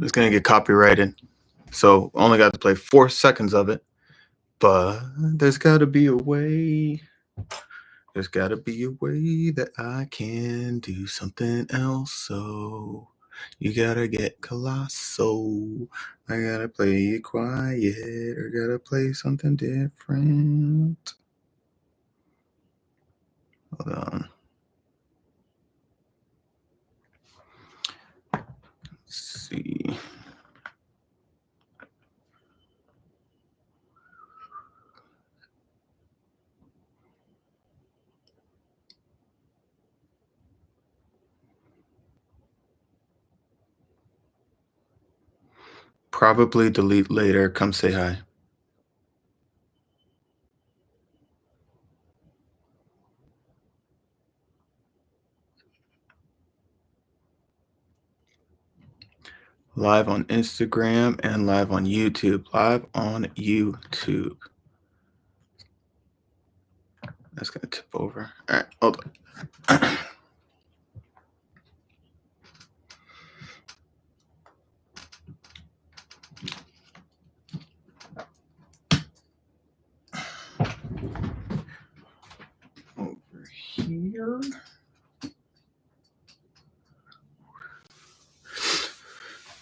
It's gonna get copyrighted, so only got to play 4 seconds of it. But there's got to be a way. There's got to be a way that I can do something else. So you gotta get colossal. I gotta play it quiet, or gotta play something different. Hold on. Let's see. Probably delete later. Come say hi. Live on Instagram and live on YouTube. Live on YouTube. That's gonna tip over. All right, hold on. Over here.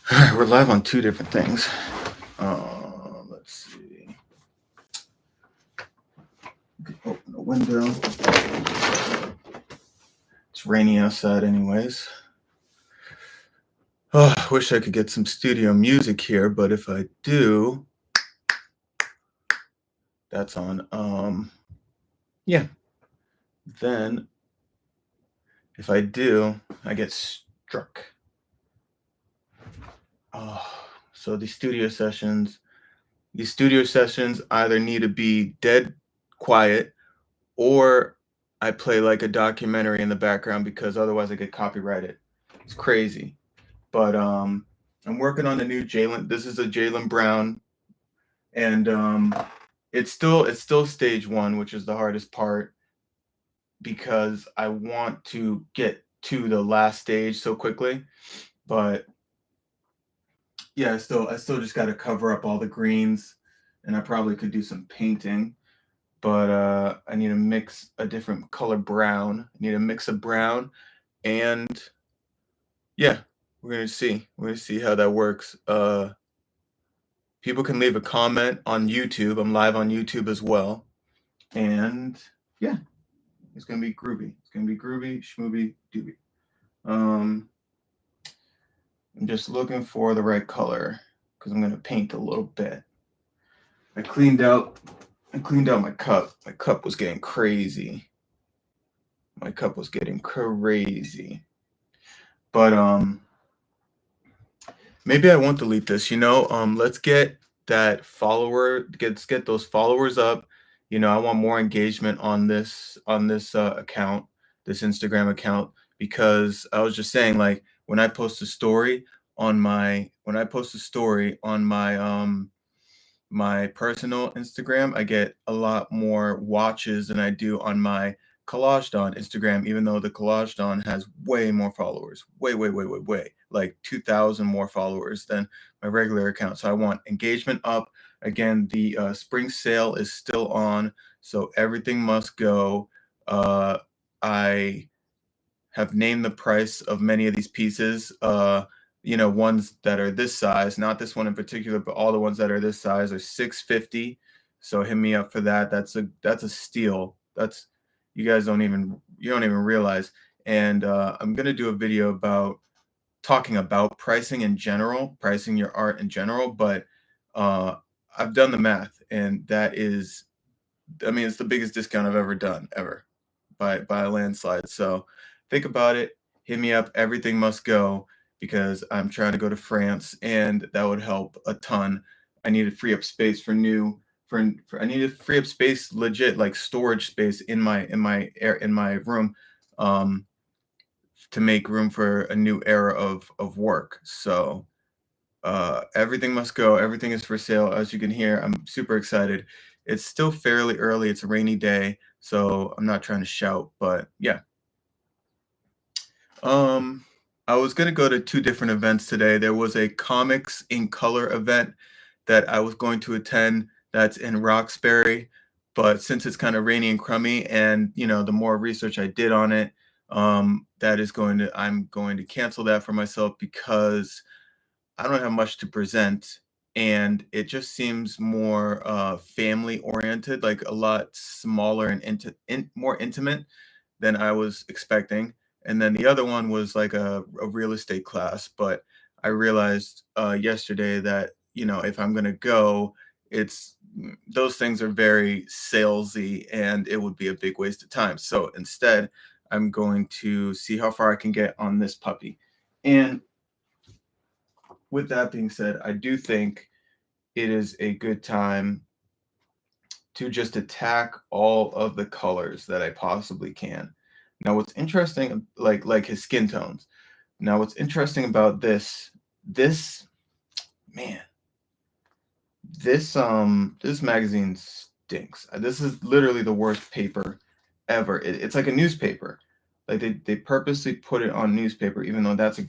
All right, we're live on 2 different things. Let's see. Open the window. It's rainy outside anyways. Oh, I wish I could get some studio music here, but if I do, that's on. Yeah. Then if I do, I get struck. So these studio sessions either need to be dead quiet, or I play like a documentary in the background, because otherwise I get copyrighted. It's crazy. But I'm working on a new Jaylen. This is a Jaylen Brown, and it's still stage 1, which is the hardest part, because I want to get to the last stage so quickly. But yeah, I still just got to cover up all the greens, and I probably could do some painting. But I need to mix a different color brown. I need a mix of brown, and yeah, we're gonna see how that works. People can leave a comment on YouTube. I'm live on YouTube as well, and yeah, it's gonna be groovy. It's gonna be groovy, schmoovy, doobie. I'm just looking for the right color, because I'm gonna paint a little bit. I cleaned out my cup. My cup was getting crazy. But maybe I won't delete this. Let's get that let's get those followers up. I want more engagement on this account, this Instagram account, because I was just saying, like, when I post a story on my my personal Instagram, I get a lot more watches than I do on my Collage Dawn Instagram, even though the Collage Dawn has way more followers, way, like 2,000 more followers than my regular account. So I want engagement up. Again, the spring sale is still on, so everything must go. I have named the price of many of these pieces. Ones that are this size, not this one in particular, but all the ones that are this size are $650. So hit me up for that. That's a steal. You guys don't even realize. And I'm gonna do a video about talking about pricing in general, pricing your art in general. But I've done the math, and it's the biggest discount I've ever done, ever, by a landslide. So think about it. Hit me up. Everything must go, because I'm trying to go to France, and that would help a ton. I need to free up space I need to free up space, legit, like storage space in my room, to make room for a new era of work. So Everything must go. Everything is for sale. As you can hear, I'm super excited. It's still fairly early. It's a rainy day, so I'm not trying to shout, but yeah. Um, I was gonna go to two different events today. There was a comics in color event that I was going to attend that's in Roxbury, but since it's kind of rainy and crummy, and the more research I did on it, I'm going to cancel that for myself because I don't have much to present, and it just seems more family oriented, like a lot smaller and more intimate than I was expecting. And then the other one was like a real estate class, but I realized yesterday that if I'm gonna go, those things are very salesy, and it would be a big waste of time. So instead, I'm going to see how far I can get on this puppy. And with that being said, I do think it is a good time to just attack all of the colors that I possibly can. Now, what's interesting, like his skin tones. Now, what's interesting about this man, this magazine stinks. This is literally the worst paper ever. It's like a newspaper. Like they purposely put it on newspaper, even though that's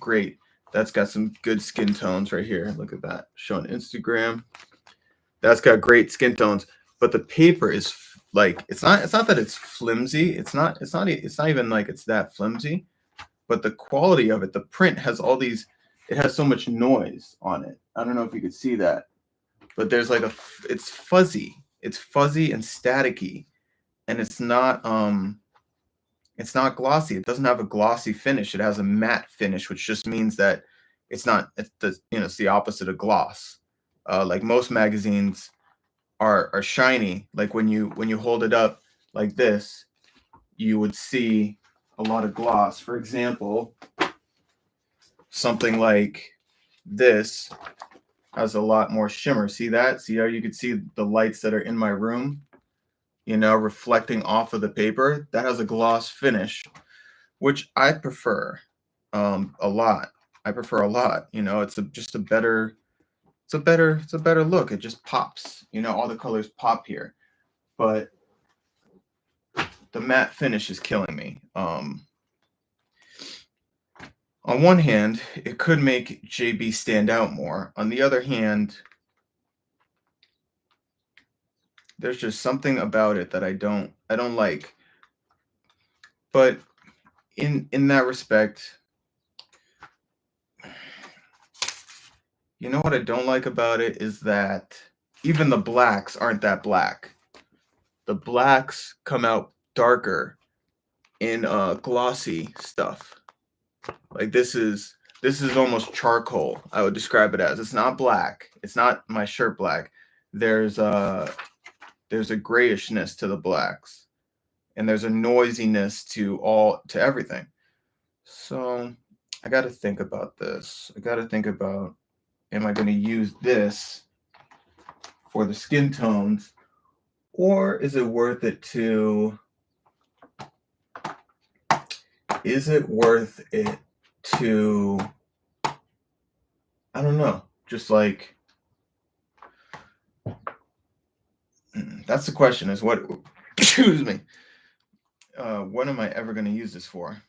got some good skin tones right here. Look at that. Showing Instagram. That's got great skin tones, but the paper is like it's not that it's flimsy. It's not even like it's that flimsy, but the quality of it, the print has all these. It has so much noise on it. I don't know if you could see that, but there's like it's fuzzy. It's fuzzy and staticky, and it's not glossy. It doesn't have a glossy finish. It has a matte finish, which just means that it's the opposite of gloss. Like most magazines are shiny. Like when you hold it up like this, you would see a lot of gloss. For example, something like this has a lot more shimmer. See that? See how you could see the lights that are in my room, reflecting off of the paper? That has a gloss finish, which I prefer a lot. I prefer a lot. Just a better it's a better look. It just pops. All the colors pop here. But the matte finish is killing me. On one hand, it could make JB stand out more. On the other hand, there's just something about it that I don't like. But in that respect, what I don't like about it is that even the blacks aren't that black. The blacks come out darker in glossy stuff. Like this is almost charcoal. I would describe it as. It's not black. It's not my shirt black. There's a there's a grayishness to the blacks, and there's a noisiness to everything. So I got to think about this. I got to think about, am I going to use this for the skin tones, or is it worth it to, I don't know, just like, that's the question, is what, excuse me, what am I ever going to use this for?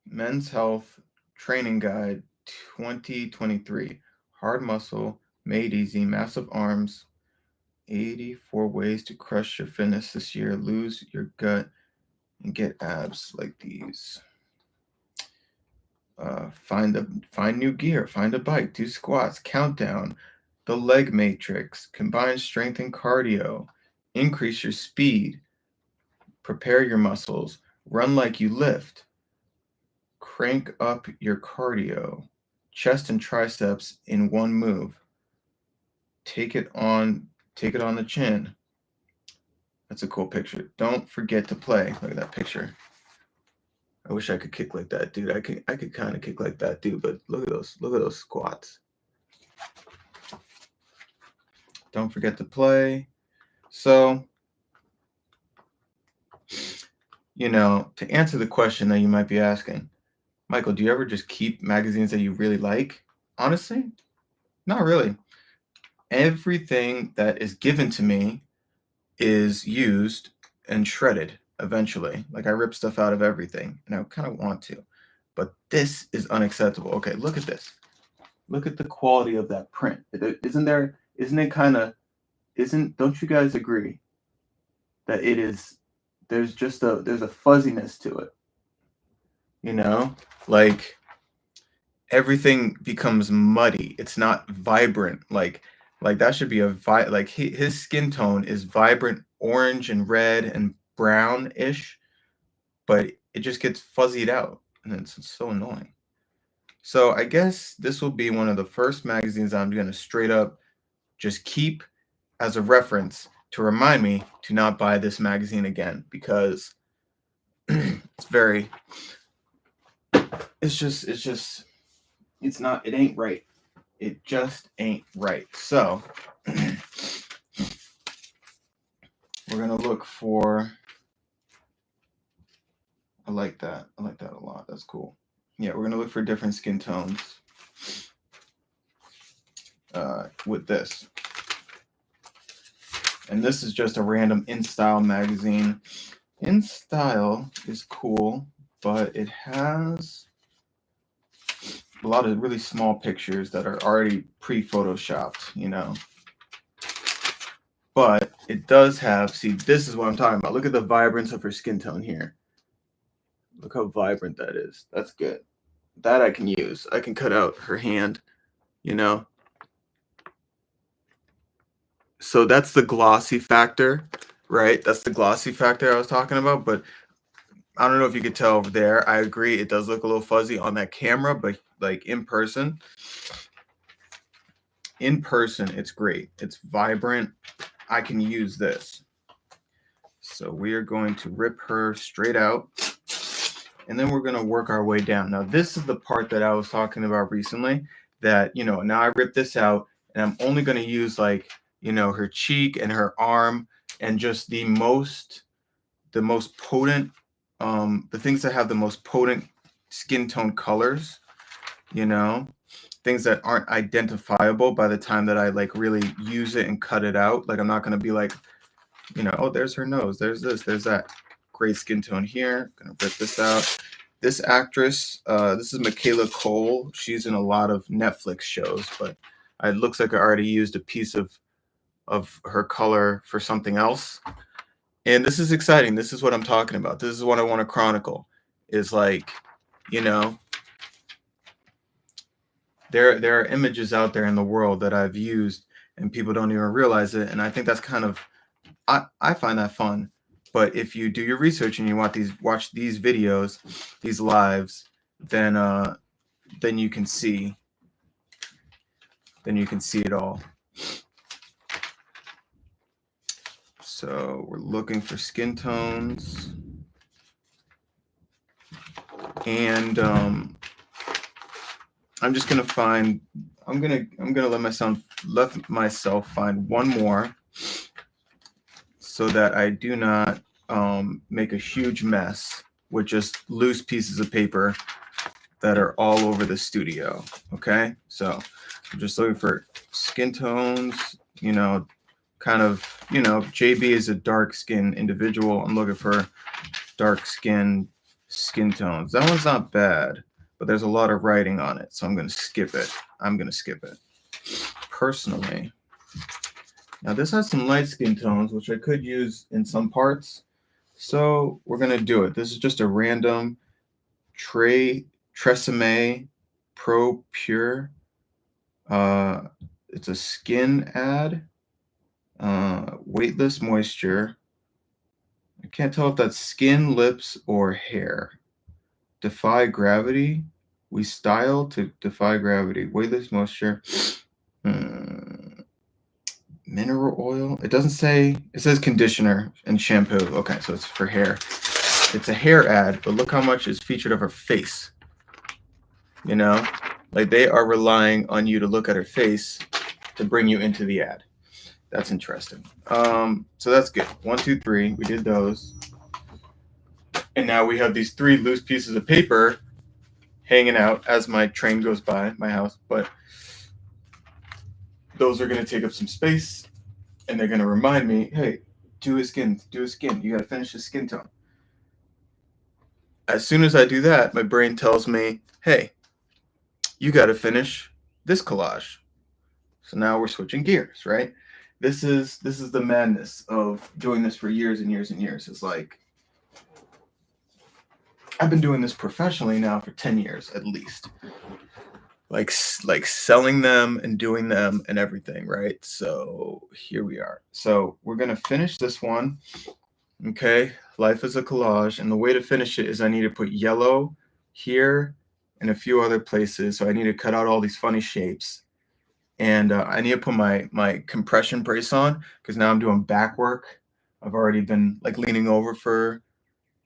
Men's Health Training Guide 2023. Hard muscle, made easy, massive arms, 84 ways to crush your fitness this year, lose your gut, and get abs like these. Find new gear, find a bike, do squats, countdown, the leg matrix, combine strength and cardio, increase your speed, prepare your muscles, run like you lift, crank up your cardio, chest and triceps in one move. Take it on the chin. That's a cool picture. Don't forget to play. Look at that picture. I wish I could kick like that, dude. I could kind of kick like that, dude, but look at those squats. Don't forget to play. So To answer the question that you might be asking, Michael, do you ever just keep magazines that you really like? Honestly, not really. Everything that is given to me is used and shredded eventually. Like I rip stuff out of everything, and I kind of want to. But this is unacceptable. Okay, look at this. Look at the quality of that print. Isn't it kind of, don't you guys agree that it is, there's a fuzziness to it, you know? Like everything becomes muddy. It's not vibrant. Like that should be like his skin tone is vibrant orange and red and brownish, but it just gets fuzzied out and it's so annoying. So I guess this will be one of the first magazines I'm going to straight up just keep as a reference to remind me to not buy this magazine again because it's very it ain't right. It just ain't right. So we're gonna look for, I like that a lot. That's cool. Yeah, we're gonna look for different skin tones with this. And this is just a random InStyle magazine. InStyle is cool, but it has a lot of really small pictures that are already pre-photoshopped. But it does have, see, this is what I'm talking about. Look at the vibrance of her skin tone here. Look how vibrant that is. That's good. That I can use. I can cut out her hand, So that's the glossy factor, right? That's the glossy factor I was talking about. But I don't know if you could tell over there. I agree. It does look a little fuzzy on that camera, but like in person, it's great. It's vibrant. I can use this. So we are going to rip her straight out. And then we're going to work our way down. Now, this is the part that I was talking about recently that, now I rip this out and I'm only going to use like, her cheek and her arm and just the most potent, the things that have the most potent skin tone colors, things that aren't identifiable by the time that I like really use it and cut it out. Like I'm not going to be like, oh, there's her nose. There's this, there's that. Gray skin tone here. Gonna rip this out. This actress, this is Michaela Cole. She's in a lot of Netflix shows, but it looks like I already used a piece of her color for something else. And this is exciting. This is what I'm talking about. This is what I want to chronicle. Is like, there are images out there in the world that I've used and people don't even realize it. And I think that's kind of, I find that fun. But if you do your research and you watch these videos, these lives, then you can see it all. So we're looking for skin tones, and I'm just gonna find. I'm gonna let myself find one more, so that I do not make a huge mess with just loose pieces of paper that are all over the studio. Okay, so I'm just looking for skin tones, kind of, JB is a dark skin individual. I'm looking for dark skin tones. That one's not bad, but there's a lot of writing on it, so I'm going to skip it. Personally. Now this has some light skin tones, which I could use in some parts. So we're going to do it. This is just a random Tresemme Pro Pure. It's a skin ad. Weightless moisture. I can't tell if that's skin, lips, or hair. Defy gravity. We style to defy gravity. Weightless moisture. Mineral oil. It doesn't say. It says conditioner and shampoo. Okay, so it's for hair. It's a hair ad, but look how much is featured of her face. Like they are relying on you to look at her face to bring you into the ad. That's interesting. So that's good. 1, 2, 3. We did those. And now we have these 3 loose pieces of paper hanging out as my train goes by my house. But those are going to take up some space, and they're going to remind me, hey, do a skin. You got to finish the skin tone. As soon as I do that, my brain tells me, hey, you got to finish this collage. So now we're switching gears, right? This is the madness of doing this for years and years and years. It's like I've been doing this professionally now for 10 years at least. Like selling them and doing them and everything, right? So here we are. So we're going to finish this one. Okay, life is a collage, and the way to finish it is I need to put yellow here and a few other places. So I need to cut out all these funny shapes, and I need to put my compression brace on because now I'm doing back work. I've already been like leaning over for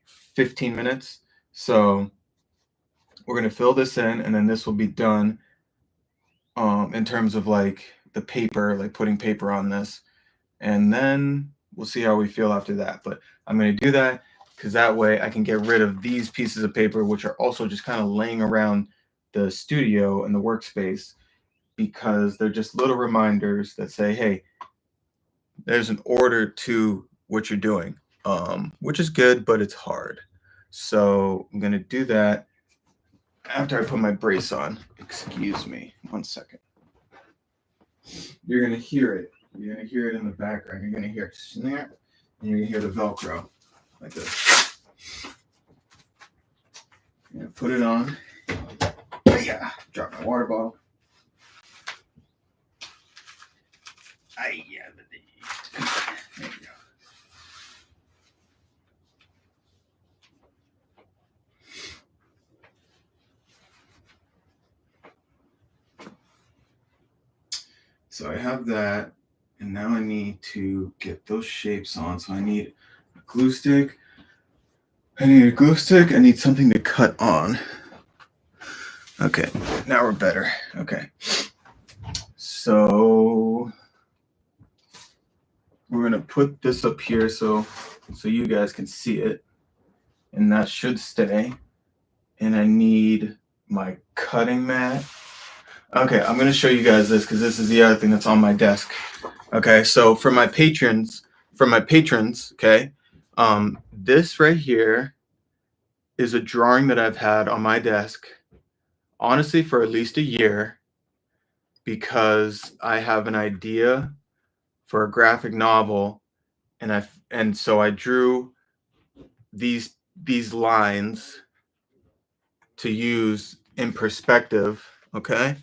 15 minutes. So we're gonna fill this in, and then this will be done. In terms of like the paper, like putting paper on this, and then we'll see how we feel after that. But I'm going to do that because that way I can get rid of these pieces of paper, which are also just kind of laying around the studio and the workspace, because they're just little reminders that say, hey, there's an order to what you're doing, which is good, but it's hard. So I'm going to do that after I put my brace on. Excuse me, 1 second. You're going to hear it. You're going to hear it in the background. You're going to hear it snap, and you're going to hear the Velcro like this. You're going to put it on. Yeah, drop my water bottle. There you go. So I have that, and now I need to get those shapes on. So I need a glue stick. I need something to cut on. Okay, now we're better. Okay. So we're gonna put this up here so you guys can see it, and that should stay. And I need my cutting mat. Okay, I'm gonna show you guys this because this is the other thing that's on my desk. Okay, so for my patrons, okay, this right here is a drawing that I've had on my desk, honestly, for at least a year, because I have an idea for a graphic novel, and so I drew these lines to use in perspective, okay?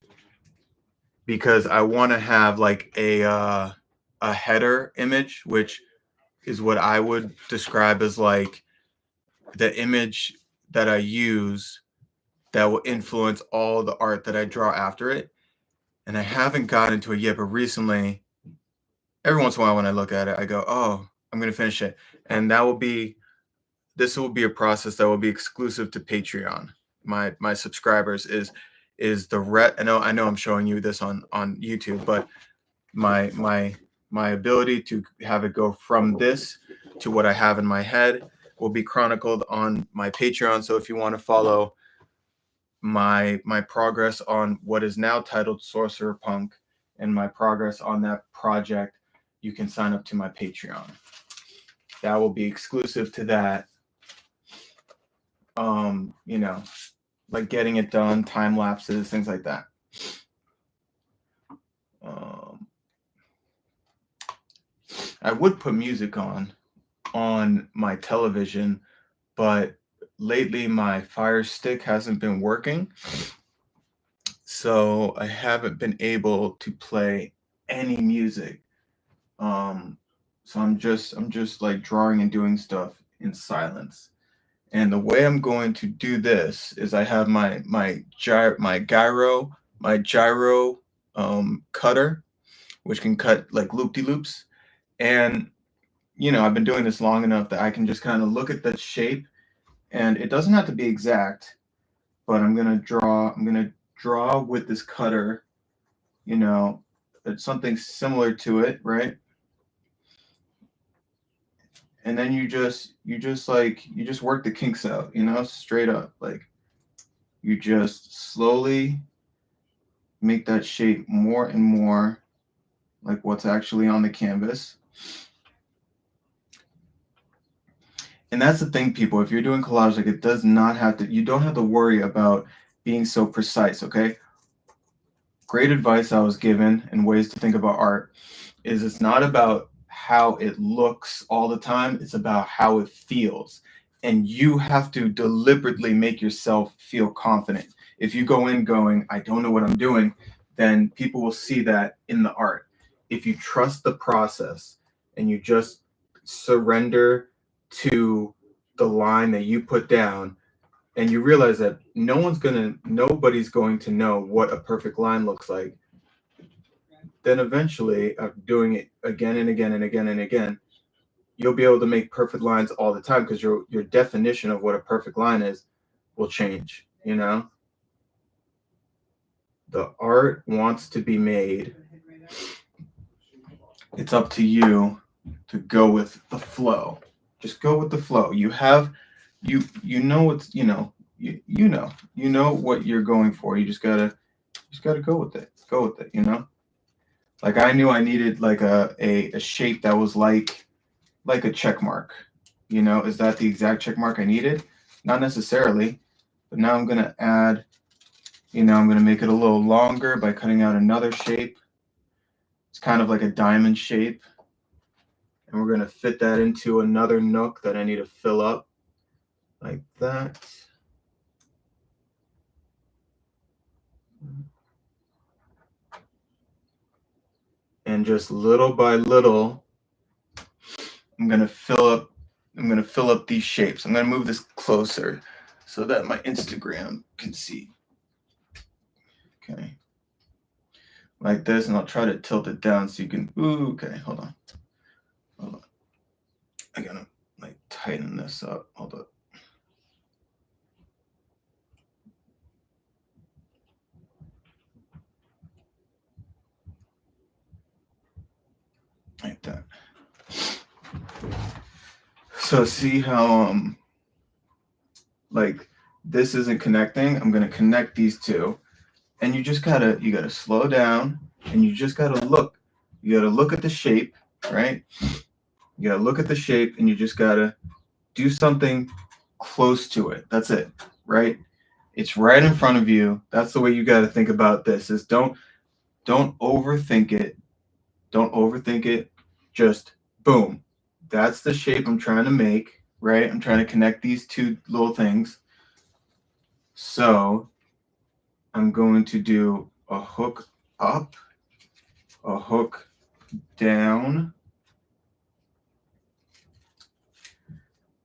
Because I want to have like a header image, which is what I would describe as like the image that I use that will influence all the art that I draw after it. And I haven't gotten to it yet, but recently, every once in a while when I look at it, I go, oh, I'm going to finish it. And this will be a process that will be exclusive to Patreon. My subscribers is the I know I'm showing you this on YouTube, but my ability to have it go from this to what I have in my head will be chronicled on my Patreon. So if you want to follow my progress on what is now titled Sorcerer Punk and my progress on that project, you can sign up to my Patreon. That will be exclusive to that. You know, like getting it done, time lapses, things like that. I would put music on my television, but lately my Fire Stick hasn't been working, so I haven't been able to play any music. So I'm just like drawing and doing stuff in silence. And the way I'm going to do this is I have my gyro cutter, which can cut like loop-de-loops. And I've been doing this long enough that I can just kind of look at the shape, and it doesn't have to be exact, but I'm gonna draw with this cutter, it's something similar to it, right? and then you just work the kinks out, straight up. Like, you just slowly make that shape more and more like what's actually on the canvas. And that's the thing, people, if you're doing collage, like, it does not have to, you don't have to worry about being so precise. Okay, great advice I was given and ways to think about art is it's not about how it looks all the time, it's about how it feels. And you have to deliberately make yourself feel confident. If you go in going, I don't know what I'm doing, then people will see that in the art. If you trust the process and you just surrender to the line that you put down, and you realize that nobody's going to know what a perfect line looks like, then eventually, doing it again and again and again and again, you'll be able to make perfect lines all the time, because your definition of what a perfect line is will change. The art wants to be made. It's up to you to go with the flow. Just go with the flow. You know what's you know what you're going for. You just gotta go with it. Go with it. Like, I knew I needed like a shape that was like a check mark. Is that the exact check mark I needed? Not necessarily. But now I'm gonna add, I'm gonna make it a little longer by cutting out another shape. It's kind of like a diamond shape. And we're gonna fit that into another nook that I need to fill up, like that. And just little by little, I'm gonna fill up these shapes. I'm gonna move this closer so that my Instagram can see. Okay. Like this, and I'll try to tilt it down so you can, okay, hold on. I gotta like tighten this up. Hold up. Like that. So see how like this isn't connecting? I'm gonna connect these two, and you gotta slow down, and you just gotta look. You gotta look at the shape, right? You gotta look at the shape, and you just gotta do something close to it. That's it, right? It's right in front of you. That's the way you gotta think about this. Is don't overthink it. Don't overthink it. Just boom. That's the shape I'm trying to make, right? I'm trying to connect these two little things. So I'm going to do a hook up, a hook down,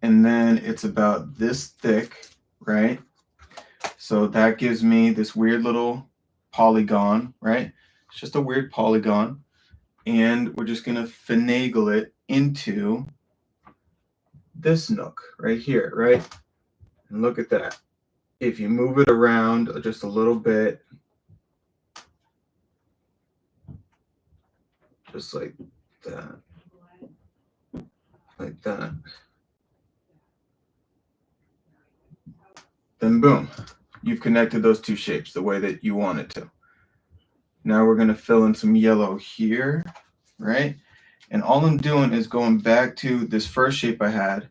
and then it's about this thick, right? So that gives me this weird little polygon, right? It's just a weird polygon. And we're just gonna finagle it into this nook right here, right? And look at that. If you move it around just a little bit, just like that, then boom, you've connected those two shapes the way that you want it to. Now we're gonna fill in some yellow here, right? And all I'm doing is going back to this first shape I had,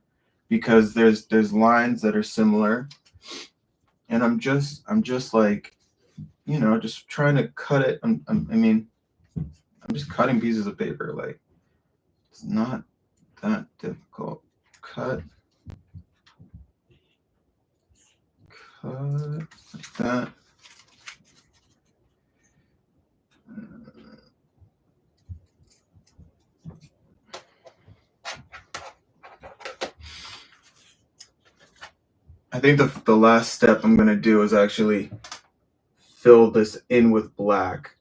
because there's lines that are similar, and I'm just like, just trying to cut it. I'm just cutting pieces of paper. Like, it's not that difficult. Cut like that. I think the last step I'm gonna do is actually fill this in with black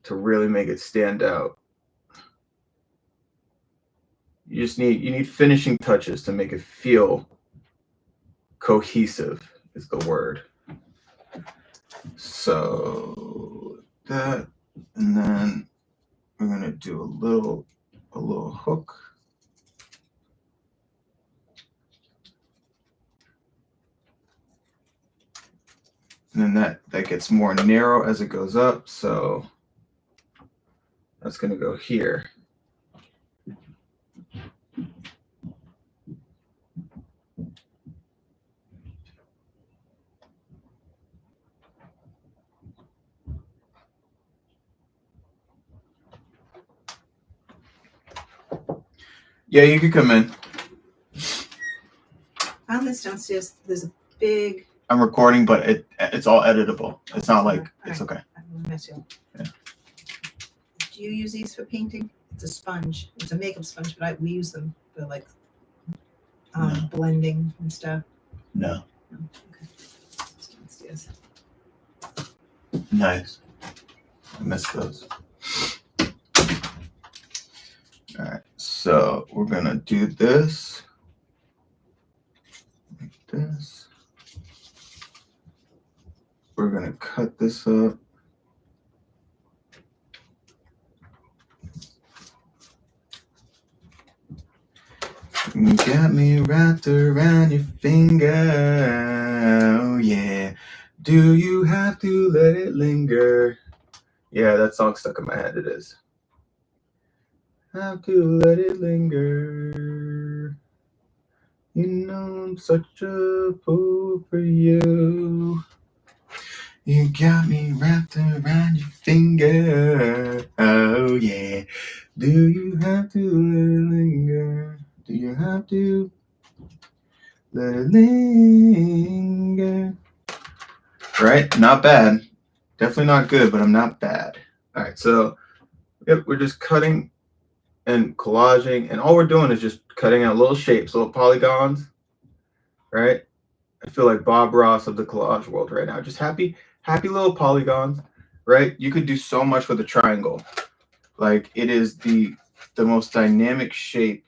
to really make it stand out. You need finishing touches to make it feel cohesive is the word. So that, and then we're gonna do a little hook. And then that gets more narrow as it goes up. So that's going to go here. Yeah, you could come in. On this downstairs, there's a big. I'm recording, but it's all editable. It's not like it's okay. I'm gonna mess you up. Yeah. Do you use these for painting? It's a sponge. It's a makeup sponge, but we use them for like No. blending and stuff. No. No. Okay. It's downstairs. Nice. I missed those. All right, so we're gonna do this. Like this. We're gonna cut this up. You got me wrapped around your finger. Oh yeah. Do you have to let it linger? Yeah, that song stuck in my head. It is. Have to let it linger. You know I'm such a fool for you. You got me wrapped around your finger. Oh yeah. Do you have to let it linger? Do you have to let it linger? Right? Not bad. Definitely not good, but I'm not bad. All right, so yep, we're just cutting and collaging, and all we're doing is just cutting out little shapes, little polygons, right? I feel like Bob Ross of the collage world right now. Just happy little polygons, right? You could do so much with a triangle. Like it is the most dynamic shape.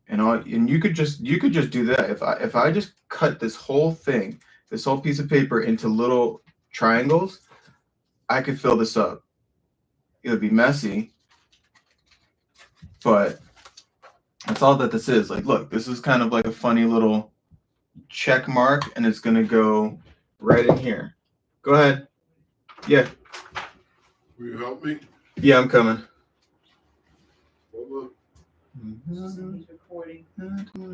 And you could just do that. If I just cut this whole thing, this whole piece of paper into little triangles, I could fill this up. It would be messy, but that's all that this is. Like, look, this is kind of like a funny little check mark, and it's gonna go right in here. Go ahead. Yeah. Will you help me? Yeah, I'm coming. Hold He's recording.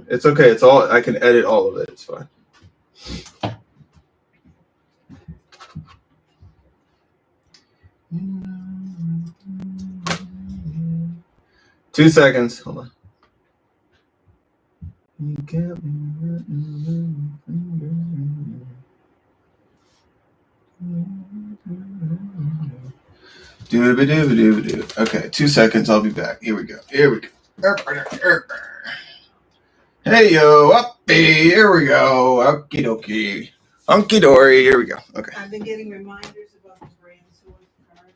It's okay. It's all I can edit all of it. It's fine. Two seconds. Hold on. You got me. Okay, 2 seconds. I'll be back. Here we go. Hey yo, uppy. Here we go. Okie dokie. Hunky dory. Here we go. Okay. I've been getting reminders about the brand source card.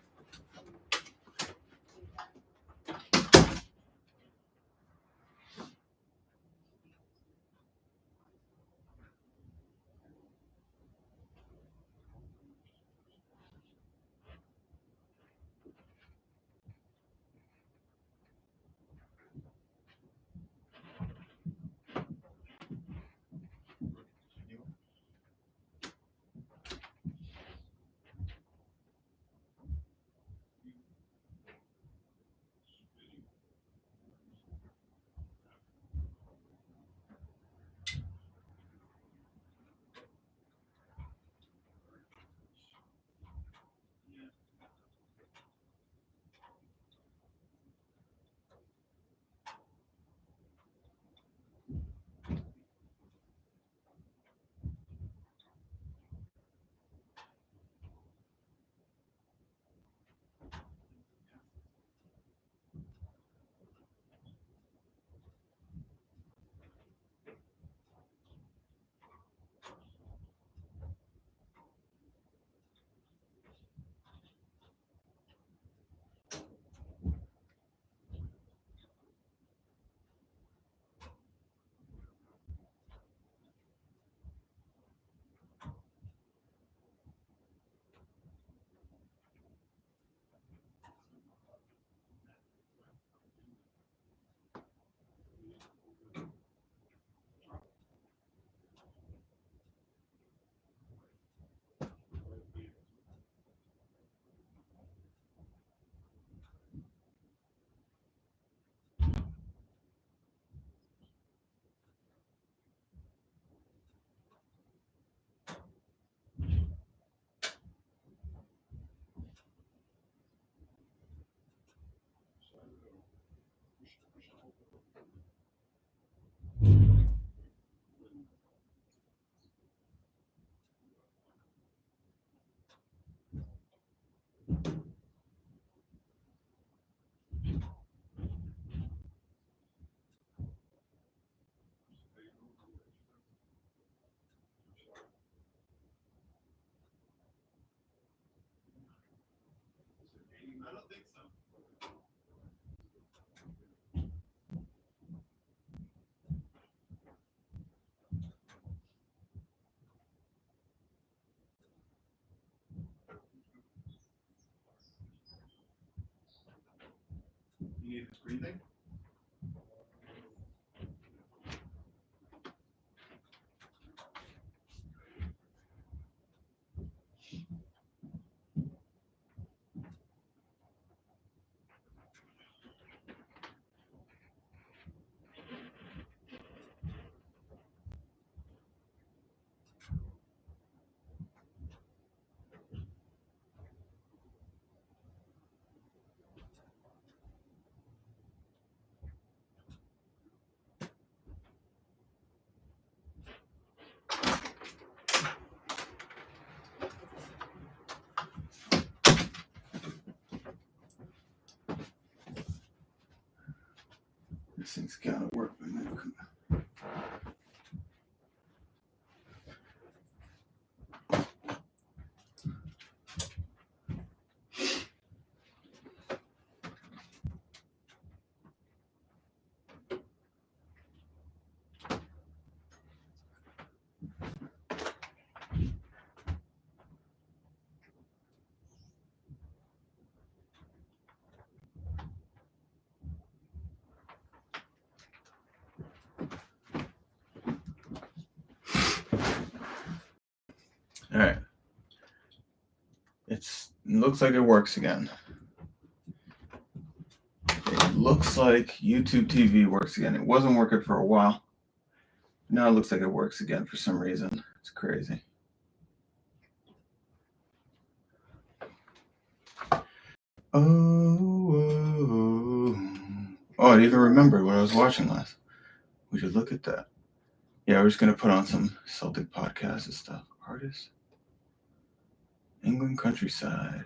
You need his breathing? This thing's gotta work. All right. It looks like it works again. It looks like YouTube TV works again. It wasn't working for a while. Now it looks like it works again for some reason. It's crazy. Oh, I didn't even remember what I was watching last. We should look at that. Yeah, we're just going to put on some Celtic podcasts and stuff. Artists. England countryside.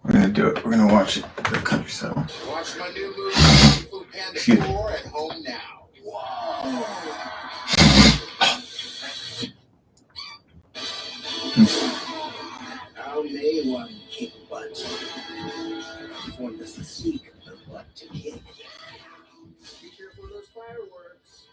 We're going to do it. We're going to watch it. The countryside. Watch my new movie, Food Panda Excuse me. 4 at home now. Wow. How may one kick butt if one doesn't seek the butt to kick? Be careful of those fireworks.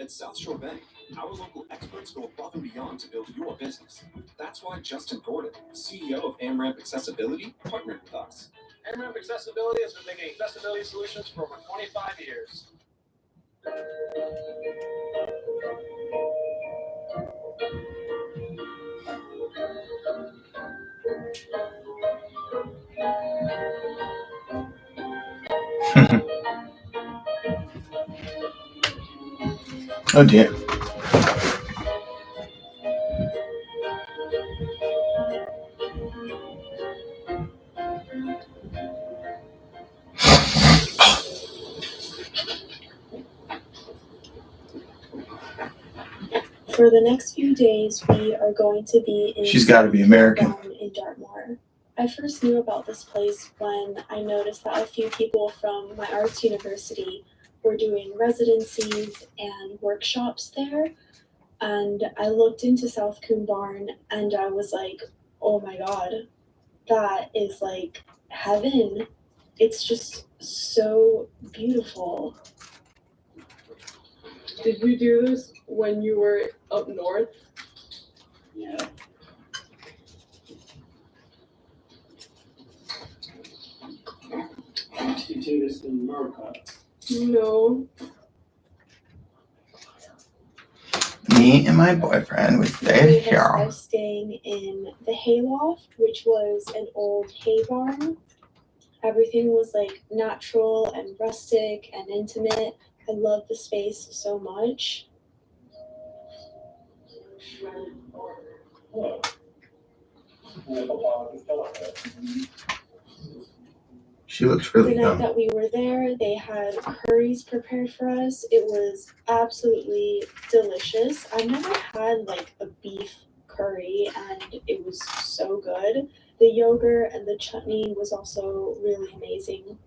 At South Shore Bank, our local experts go above and beyond to build your business. That's why Justin Gordon, CEO of AmRamp Accessibility, partnered with us. AmRamp Accessibility has been making accessibility solutions for over 25 years. Oh dear. For the next few days, we are going to be in. She's got to be American. In Dartmoor. I first knew about this place when I noticed that a few people from my arts university were doing residencies and workshops there. And I looked into South Coombe Barn and I was like, oh my God, that is like heaven. It's just so beautiful. Did you do this when you were up north? Yeah. Did you do this in America? No. Me and my boyfriend, we stayed Three of us here. are staying in the hayloft, which was an old hay barn. Everything was like natural and rustic and intimate. I love the space so much. She looks The really night young. that we were there, they had curries prepared for us. It was absolutely delicious. I've never had like a beef curry, and it was so good. The yogurt and the chutney was also really amazing.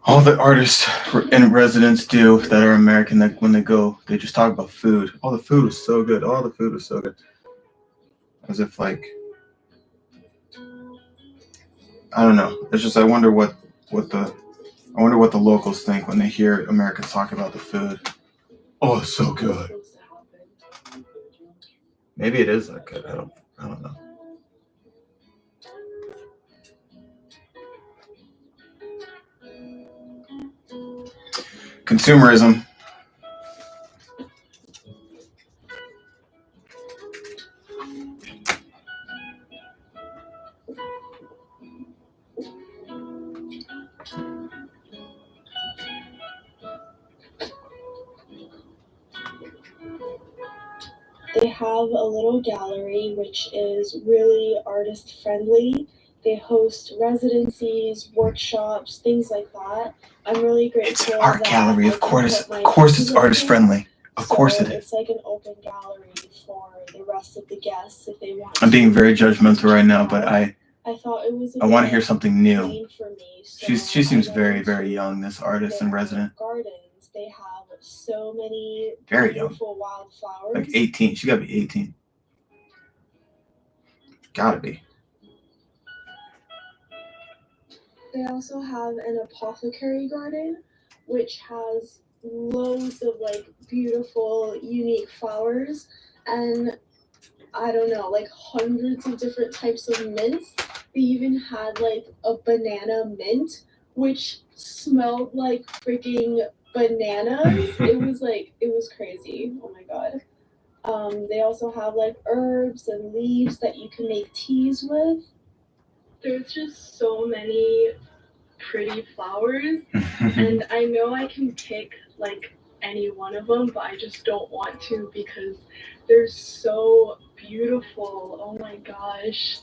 All the artists in residence do that are American, that when they go, they just talk about food. Oh, the food was so good. All the food was so good. As if like, I don't know. It's just I wonder what the locals think when they hear Americans talk about the food. Oh, it's so good. Maybe it is that good. I don't know. Consumerism. They have a little gallery which is really artist friendly. They host residencies, workshops, things like that. I'm really grateful. It's an art that gallery, I of can course. put my Of course, it's pieces up artist there. friendly. Of course it is. It's like an open gallery for the rest of the guests if they want. I'm being very judgmental right now, but I thought it was. I want to hear something new. plain for me, so She seems I very, went very to young, this artist in their resident. Gardens. They have so many Very young. beautiful wildflowers. Like 18. She gotta be 18. Gotta be. They also have an apothecary garden, which has loads of like beautiful, unique flowers, and I don't know, like hundreds of different types of mints. They even had like a banana mint, which smelled like freaking bananas. It was crazy. Oh my god. They also have like herbs and leaves that you can make teas with. There's just so many pretty flowers, and I know I can pick like any one of them, but I just don't want to because they're so beautiful. Oh my gosh.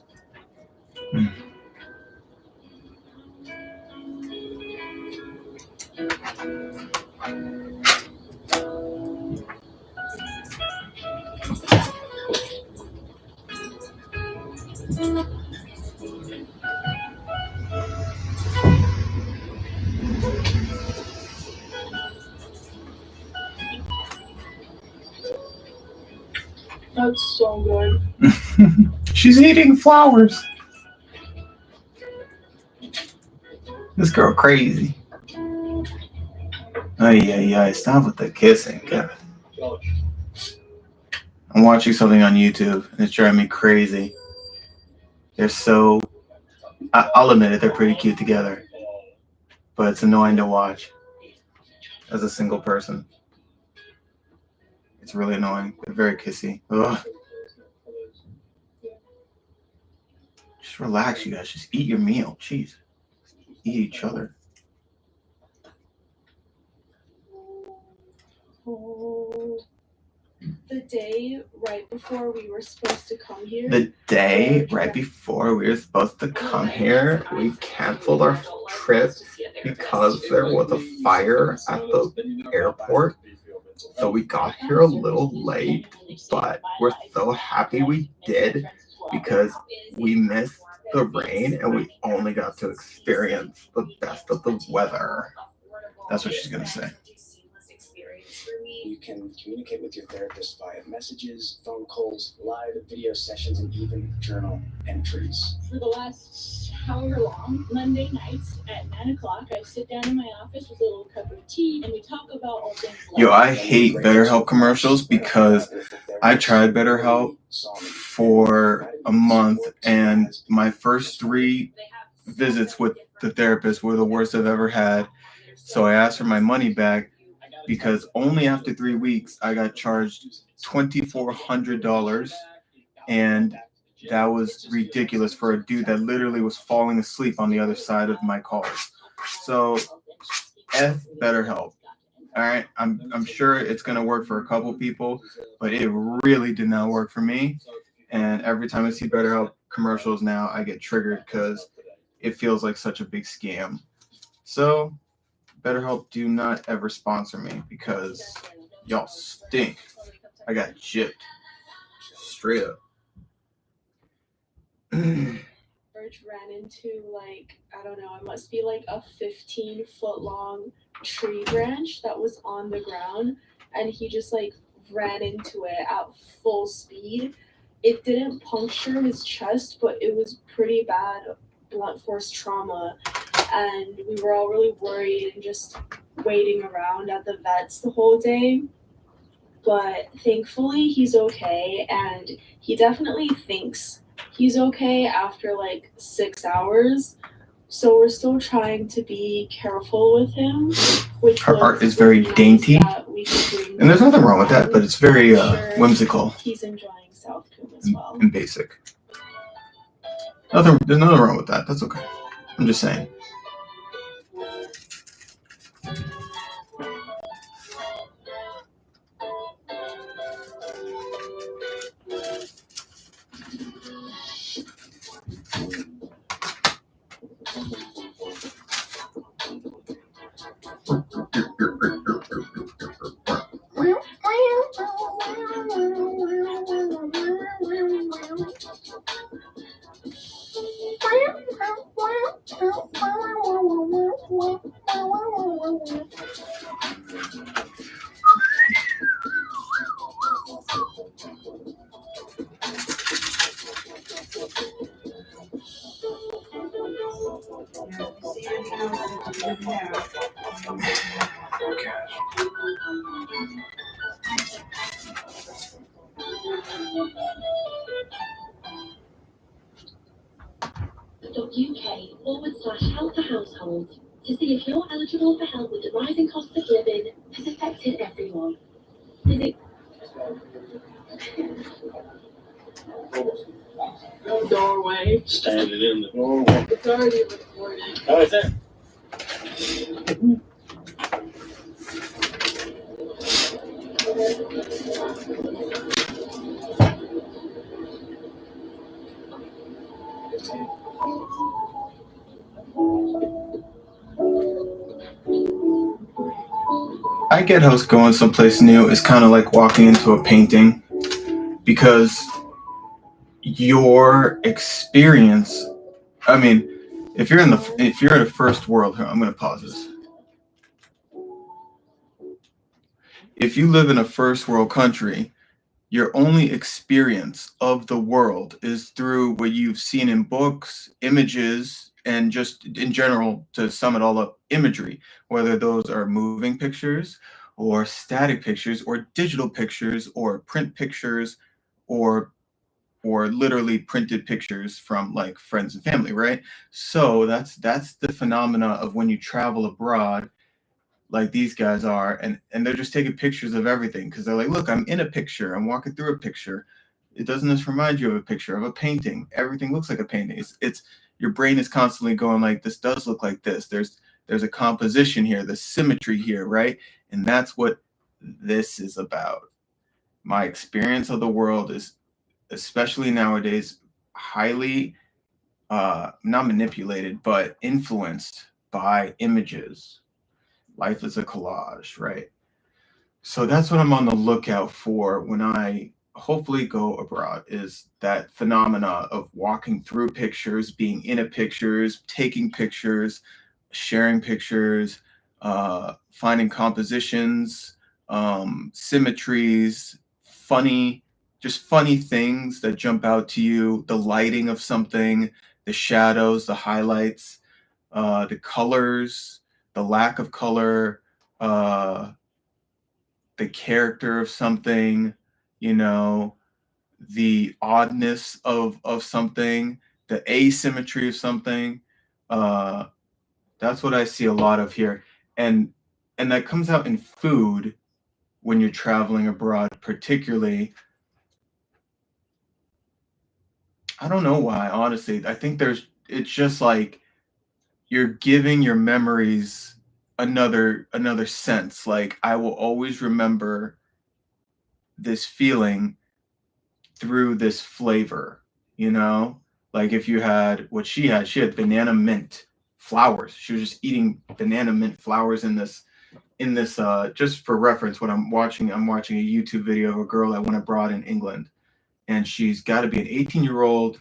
That's so good. She's eating flowers. This girl crazy. Ay, stop with the kissing. God. I'm watching something on YouTube and it's driving me crazy. They're so, I'll admit it, they're pretty cute together. But it's annoying to watch as a single person. It's really annoying. They're very kissy. Ugh. Just relax, you guys. Just eat your meal. Jeez. Eat each other. The day right before we were supposed to come here. The day right before we were supposed to come here, we canceled our trip because there was a fire at the airport. So we got here a little late, but we're so happy we did because we missed the rain and we only got to experience the best of the weather. That's what she's gonna say. You can communicate with your therapist via messages, phone calls, live video sessions, and even journal entries. For the last however long, Monday nights at 9 o'clock, I sit down in my office with a little cup of tea and we talk about all things Yo, life. I hate BetterHelp commercials because I tried BetterHelp for a month and my first 3 visits with the therapist were the worst I've ever had. So I asked for my money back because only after 3 weeks I got charged $2,400 and That was ridiculous for a dude that literally was falling asleep on the other side of my calls. So F BetterHelp. All right, I'm sure it's gonna work for a couple people, but it really did not work for me. And every time I see BetterHelp commercials now, I get triggered because it feels like such a big scam. So BetterHelp, do not ever sponsor me because y'all stink. I got gypped. Straight up. George ran into like, I don't know, it must be like a 15-foot long tree branch that was on the ground, and he just like ran into it at full speed. It didn't puncture his chest, but it was pretty bad blunt force trauma, and we were all really worried and just waiting around at the vets the whole day. But thankfully he's okay, and he definitely thinks he's okay after like 6 hours. So we're still trying to be careful with him. Which Her was art is very really nice dainty, that we could bring and there's him nothing wrong with that, but it's very Sure. whimsical He's enjoying South Coombe as well. and basic. There's nothing wrong with that. That's okay. I'm just saying. See anything else that you have? .uk/help for households to see if you're eligible for help with the rising cost of living has affected everyone. Visit Doorway. Standing in the doorway. It's already recorded. Oh, is it? I get how going someplace new is kind of like walking into a painting because your experience, I mean, if you're in a first world, I'm going to pause this. If you live in a first world country, your only experience of the world is through what you've seen in books, images, and just in general, to sum it all up, imagery, whether those are moving pictures or static pictures or digital pictures or print pictures or literally printed pictures from like friends and family, right? So that's the phenomena of when you travel abroad, like these guys are, and they're just taking pictures of everything because they're like, look, I'm in a picture, I'm walking through a picture. It doesn't just remind you of a picture, of a painting. Everything looks like a painting. It's your brain is constantly going like, this does look like this. There's a composition here, the symmetry here, right? And that's what this is about. My experience of the world is, especially nowadays, highly not manipulated, but influenced by images. Life is a collage, right? So that's what I'm on the lookout for when I hopefully go abroad, is that phenomena of walking through pictures, being in a pictures, taking pictures, sharing pictures, finding compositions, symmetries, funny things that jump out to you, the lighting of something, the shadows, the highlights, the colors, the lack of color, the character of something, the oddness of something, the asymmetry of something. That's what I see a lot of here. And that comes out in food when you're traveling abroad, particularly. I don't know why, honestly. I think it's just like you're giving your memories another sense. Like I will always remember this feeling through this flavor, you know? Like if you had what she had banana mint flowers. She was just eating banana mint flowers in this just for reference, what I'm watching a YouTube video of a girl that went abroad in England, and she's got to be an 18-year-old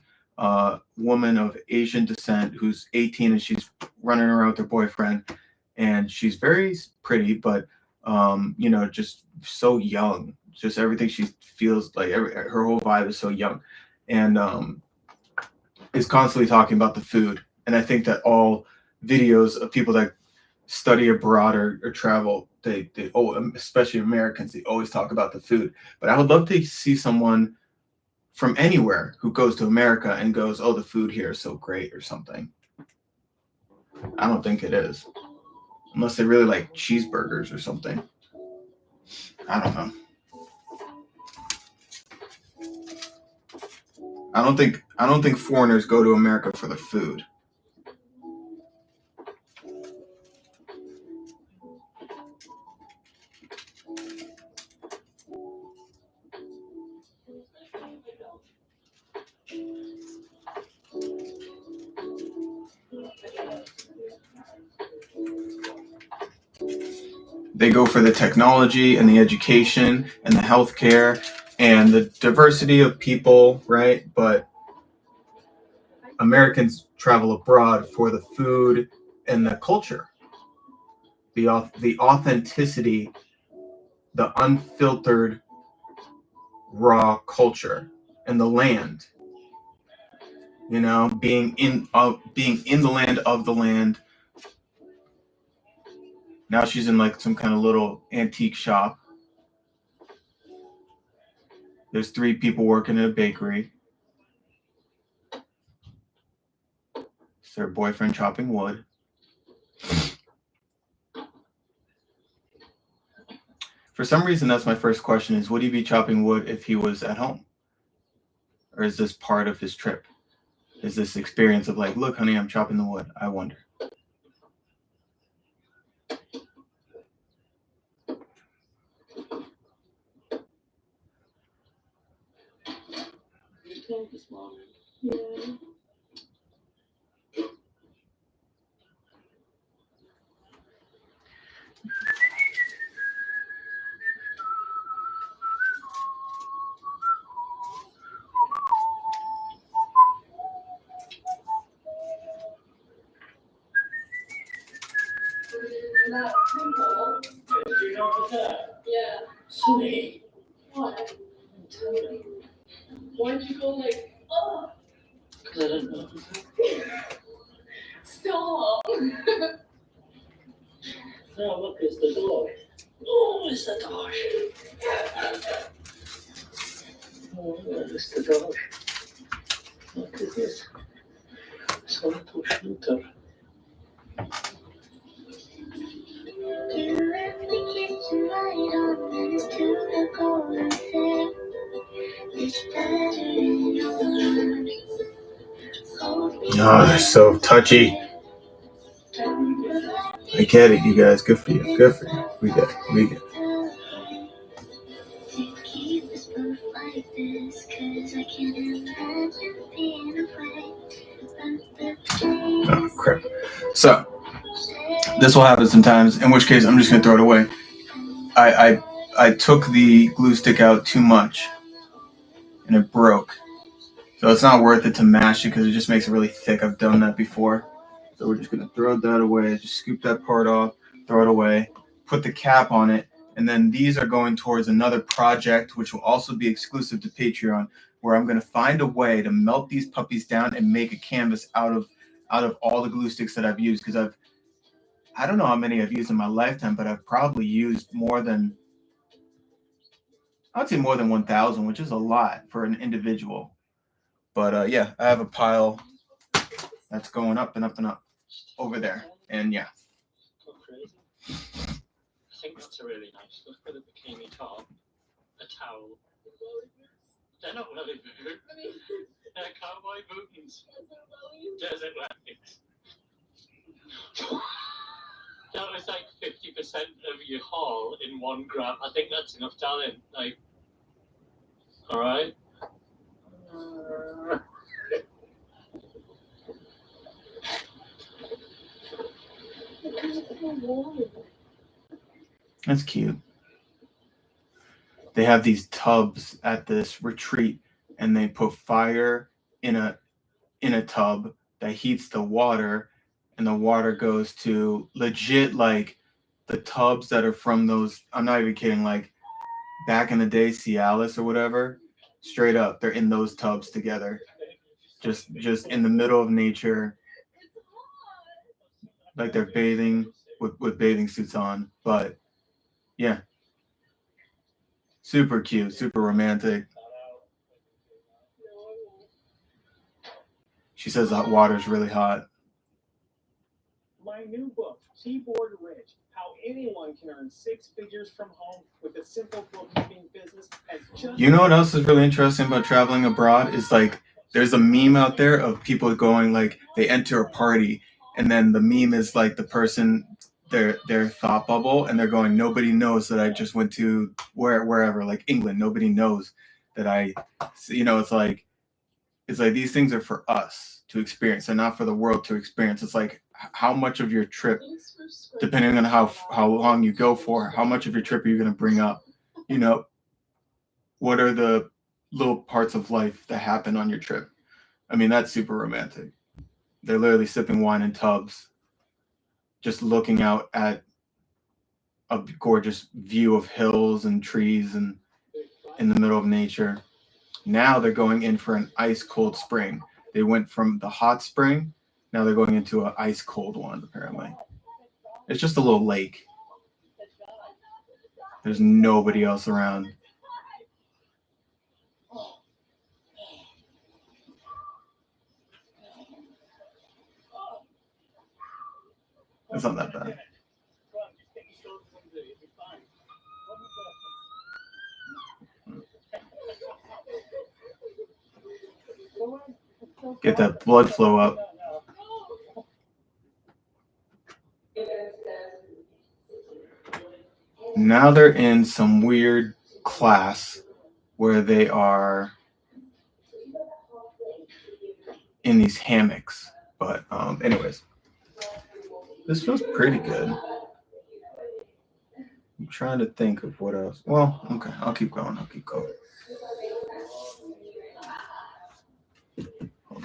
woman of Asian descent who's 18, and she's running around with her boyfriend, and she's very pretty, but just so young. Just everything she feels like, her whole vibe is so young, and is constantly talking about the food. And I think that all videos of people that study abroad or travel, they especially Americans, they always talk about the food. But I would love to see someone from anywhere who goes to America and goes, "Oh, the food here is so great" or something. I don't think it is, unless they really like cheeseburgers or something. I don't know. I don't think foreigners go to America for the food. They go for the technology and the education and the healthcare and the diversity of people, right? But Americans travel abroad for the food and the culture, the authenticity, the unfiltered, raw culture, and the land. You know, being in the land of the land. Now she's in like some kind of little antique shop. There's 3 people working in a bakery. It's their boyfriend chopping wood. For some reason, that's my first question is, would he be chopping wood if he was at home? Or is this part of his trip? Is this experience of like, look, honey, I'm chopping the wood? I wonder. Yeah. That temple. Do you know what's that? Yeah. Sunny. What? Why'd you go like, oh, Because I didn't know. stop? No, look, it's the dog. Oh, it's the dog. Oh, it's the dog. Look at this. Så det tog slutar. Oh, they're so touchy. I get it, you guys. Good for you. Good for you. We get it. We get it. Oh, crap. So, this will happen sometimes, in which case I'm just going to throw it away. I took the glue stick out too much, and it broke. So it's not worth it to mash it because it just makes it really thick. I've done that before. So we're just going to throw that away. Just scoop that part off, throw it away, put the cap on it, and then these are going towards another project, which will also be exclusive to Patreon, where I'm going to find a way to melt these puppies down and make a canvas out of all the glue sticks that I've used, because I don't know how many I've used in my lifetime, but I've probably used more than 1,000, which is a lot for an individual. But yeah, I have a pile that's going up and up and up over there. And yeah. Go crazy. I think that's a really nice look for the bikini top. A towel. They're not really big. I mean, their cowboy boots. Desert weapons. That was like 50% of your haul in one grab. I think that's enough talent. Like, all right. That's cute. They have these tubs at this retreat, and they put fire in a tub that heats the water, and the water goes to legit like the tubs that are from those. I'm not even kidding. Like back in the day, Cialis or whatever. Straight up, they're in those tubs together, just in the middle of nature, like they're bathing with bathing suits on. But yeah, super cute, super romantic. She says the water's really hot. My new book, Keyboard Rich: How Anyone Can Earn Six Figures from Home with a Simple Bookkeeping Business. You know what else is really interesting about traveling abroad is like there's a meme out there of people going like they enter a party and then the meme is like the person their thought bubble and they're going, nobody knows that I just went to wherever, like England. Nobody knows that it's like these things are for us to experience and not for the world to experience. It's like how much of your trip, depending on how long you go for, how much of your trip are you going to bring up? You know, what are the little parts of life that happen on your trip? I mean, that's super romantic. They're literally sipping wine in tubs, just looking out at a gorgeous view of hills and trees and in the middle of nature. Now they're going in for an ice cold spring. They went from the hot spring. Now they're going into an ice cold one, apparently. It's just a little lake. There's nobody else around. It's not that bad. Get that blood flow up. Now they're in some weird class where they are in these hammocks. But anyways, this feels pretty good. I'm trying to think of what else. Well, okay, I'll keep going. Hold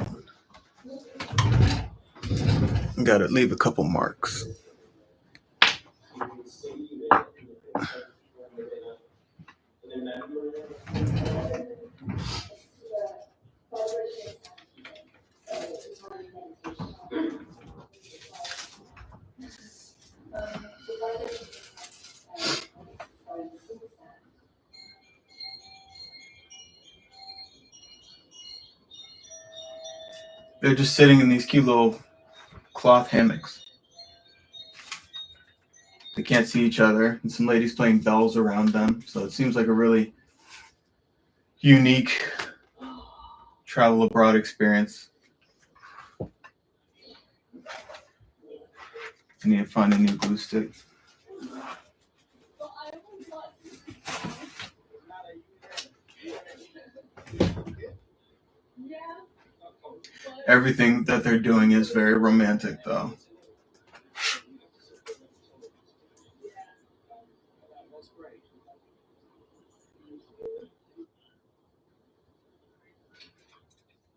on. Gotta leave a couple marks. They're just sitting in these cute little cloth hammocks. They can't see each other, and some ladies playing bells around them. So it seems like a really unique travel abroad experience. I need to find a new glue stick. Everything that they're doing is very romantic, though.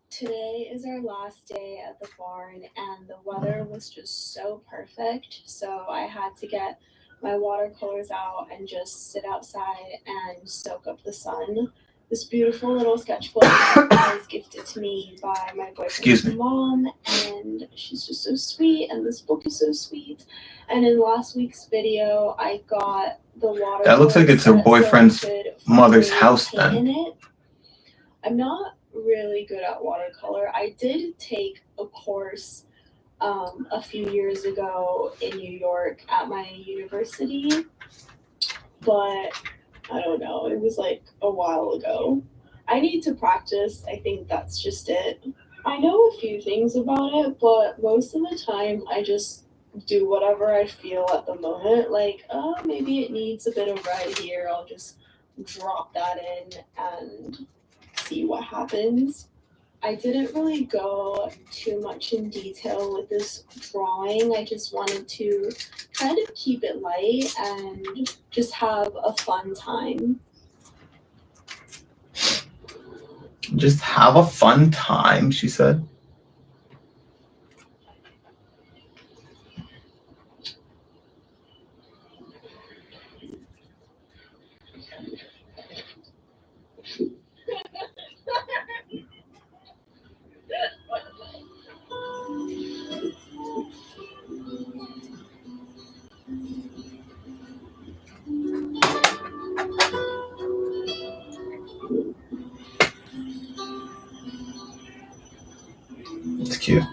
Today is our last day at the barn and the weather was just so perfect. So I had to get my watercolors out and just sit outside and soak up the sun. This beautiful little sketchbook was gifted to me by my boyfriend's mom, and she's just so sweet, and this book is so sweet. And in last week's video, I got the water. That looks like it's her boyfriend's mother's house then. In it. I'm not really good at watercolor. I did take a course a few years ago in New York at my university, but I don't know, it was like a while ago. I need to practice. I think that's just it. I know a few things about it, but most of the time I just do whatever I feel at the moment. Like, oh, maybe it needs a bit of red here. I'll just drop that in and see what happens. I didn't really go too much in detail with this drawing. I just wanted to kind of keep it light and just have a fun time. Just have a fun time, she said. It's cute.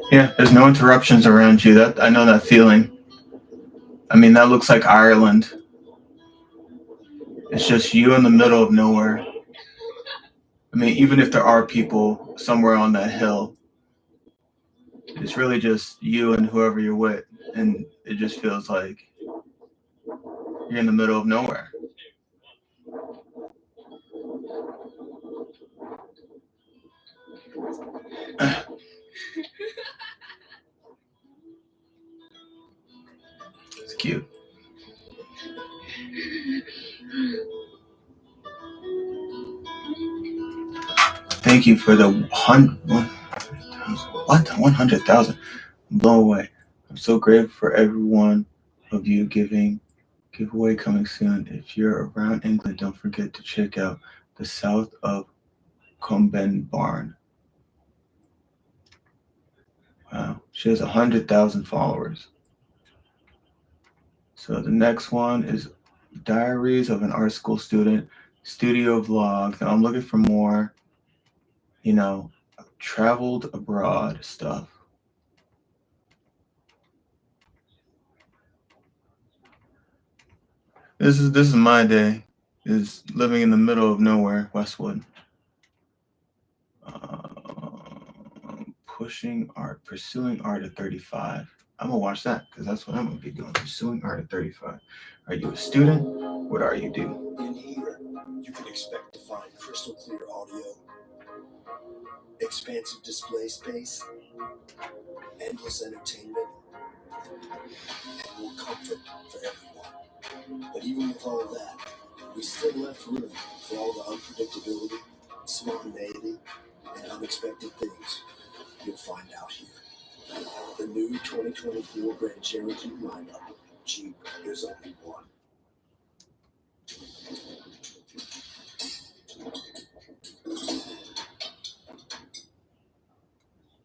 Yeah, there's no interruptions around you. That I know that feeling. I mean, that looks like Ireland. It's just you in the middle of nowhere. I mean, even if there are people somewhere on that hill, it's really just you and whoever you're with, and it just feels like you're in the middle of nowhere. It's cute. Thank you for the 100,000. I'm blown away. I'm so grateful for every one of you giving. Giveaway coming soon. If you're around England, don't forget to check out the South of Comben Barn. Wow, she has 100,000 followers. So the next one is Diaries of an Art School Student, Studio Vlog. Now I'm looking for more, traveled abroad stuff. This is my day. Is living in the middle of nowhere, Westwood. Pursuing art at 35. I'm gonna watch that because that's what I'm gonna be doing. Pursuing art at 35. Are you a student? What are you do? In here, you can expect to find crystal clear audio, expansive display space, endless entertainment, and more comfort for everyone. But even with all of that, we still left room for all the unpredictability, spontaneity, and unexpected things you'll find out here. The new 2024 Grand Cherokee lineup. Jeep, there's only one.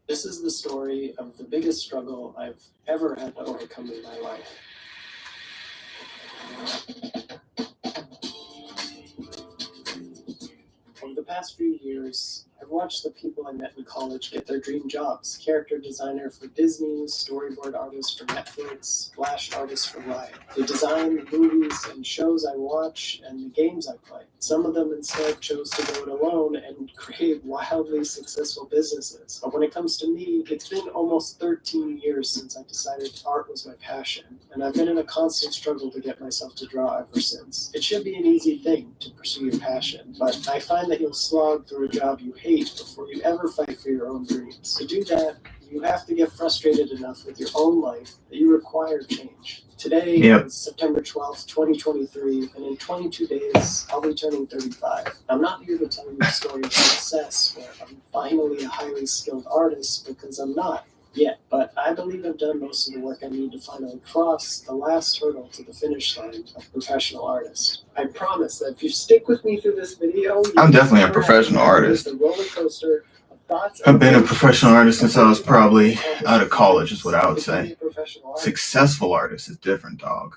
This is the story of the biggest struggle I've ever had to overcome in my life. Over the past few years, I've watched the people I met in college get their dream jobs. Character designer for Disney, storyboard artist for Netflix, splash artist for Riot. They design the movies and shows I watch and the games I play. Some of them instead chose to go it alone and create wildly successful businesses. But when it comes to me, it's been almost 13 years since I decided art was my passion, and I've been in a constant struggle to get myself to draw ever since. It should be an easy thing to pursue your passion, but I find that you'll slog through a job you hate before you ever fight for your own dreams. To do that, you have to get frustrated enough with your own life that you require change. Today is September 12th, 2023, and in 22 days, I'll be turning 35. I'm not here to tell you a story of success where I'm finally a highly skilled artist, because I'm not yet, but I believe I've done most of the work I need to finally cross the last hurdle to the finish line of professional artist. I promise that if you stick with me through this video, I'm definitely a professional artist. The roller coaster of thoughts? I've been a professional artist since I was probably out of college, is what I would say. Successful artist is different, dog.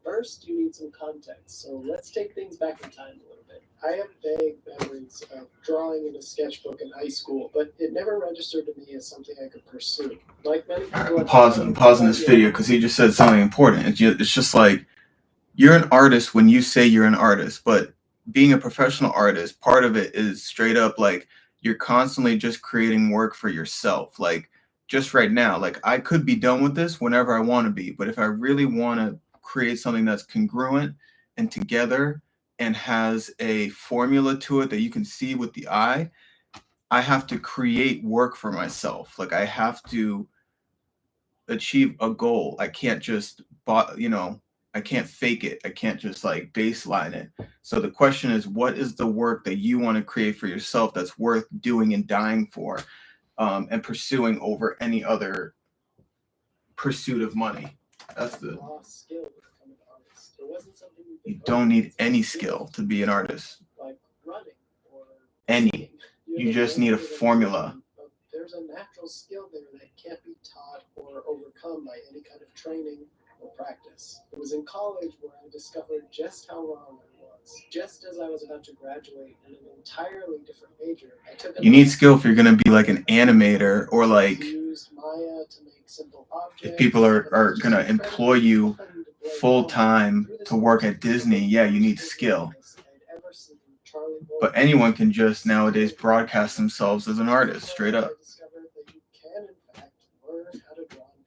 First, you need some context. So let's take things back in time a little bit. I have vague memories of drawing in a sketchbook in high school, but it never registered to me as something I could pursue. Like many people, I'm pausing this video because he just said something important. It's just like, you're an artist when you say you're an artist, but being a professional artist, part of it is straight up like you're constantly just creating work for yourself. Like just right now, like I could be done with this whenever I want to be, but if I really want to create something that's congruent and together and has a formula to it that you can see with the eye, I have to create work for myself. Like I have to achieve a goal. I can't just, I can't fake it. I can't just like baseline it. So the question is, what is the work that you want to create for yourself that's worth doing and dying for, and pursuing over any other pursuit of money? That's the. You don't need any skill to be an artist. Any. You just need a formula. There's a natural skill there that can't be taught or overcome by any kind of training or practice. It was in college where I discovered just how wrong I was. Just as I was about to graduate in an entirely different major, I took you need skill if you're going to be like an animator or like if people are going to employ you full time to work at Disney, yeah, you need skill. But anyone can just nowadays broadcast themselves as an artist, straight up.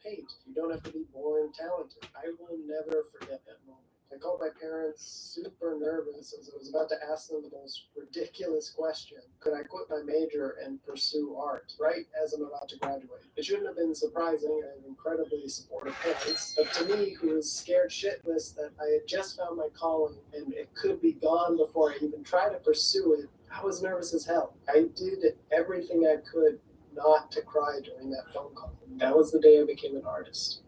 You don't have to be born talented. I will never forget that moment. I called my parents super nervous as I was about to ask them the most ridiculous question. Could I quit my major and pursue art right as I'm about to graduate? It shouldn't have been surprising. I have incredibly supportive parents. But to me, who was scared shitless that I had just found my calling and it could be gone before I even tried to pursue it, I was nervous as hell. I did everything I could not to cry during that phone call. That was the day I became an artist.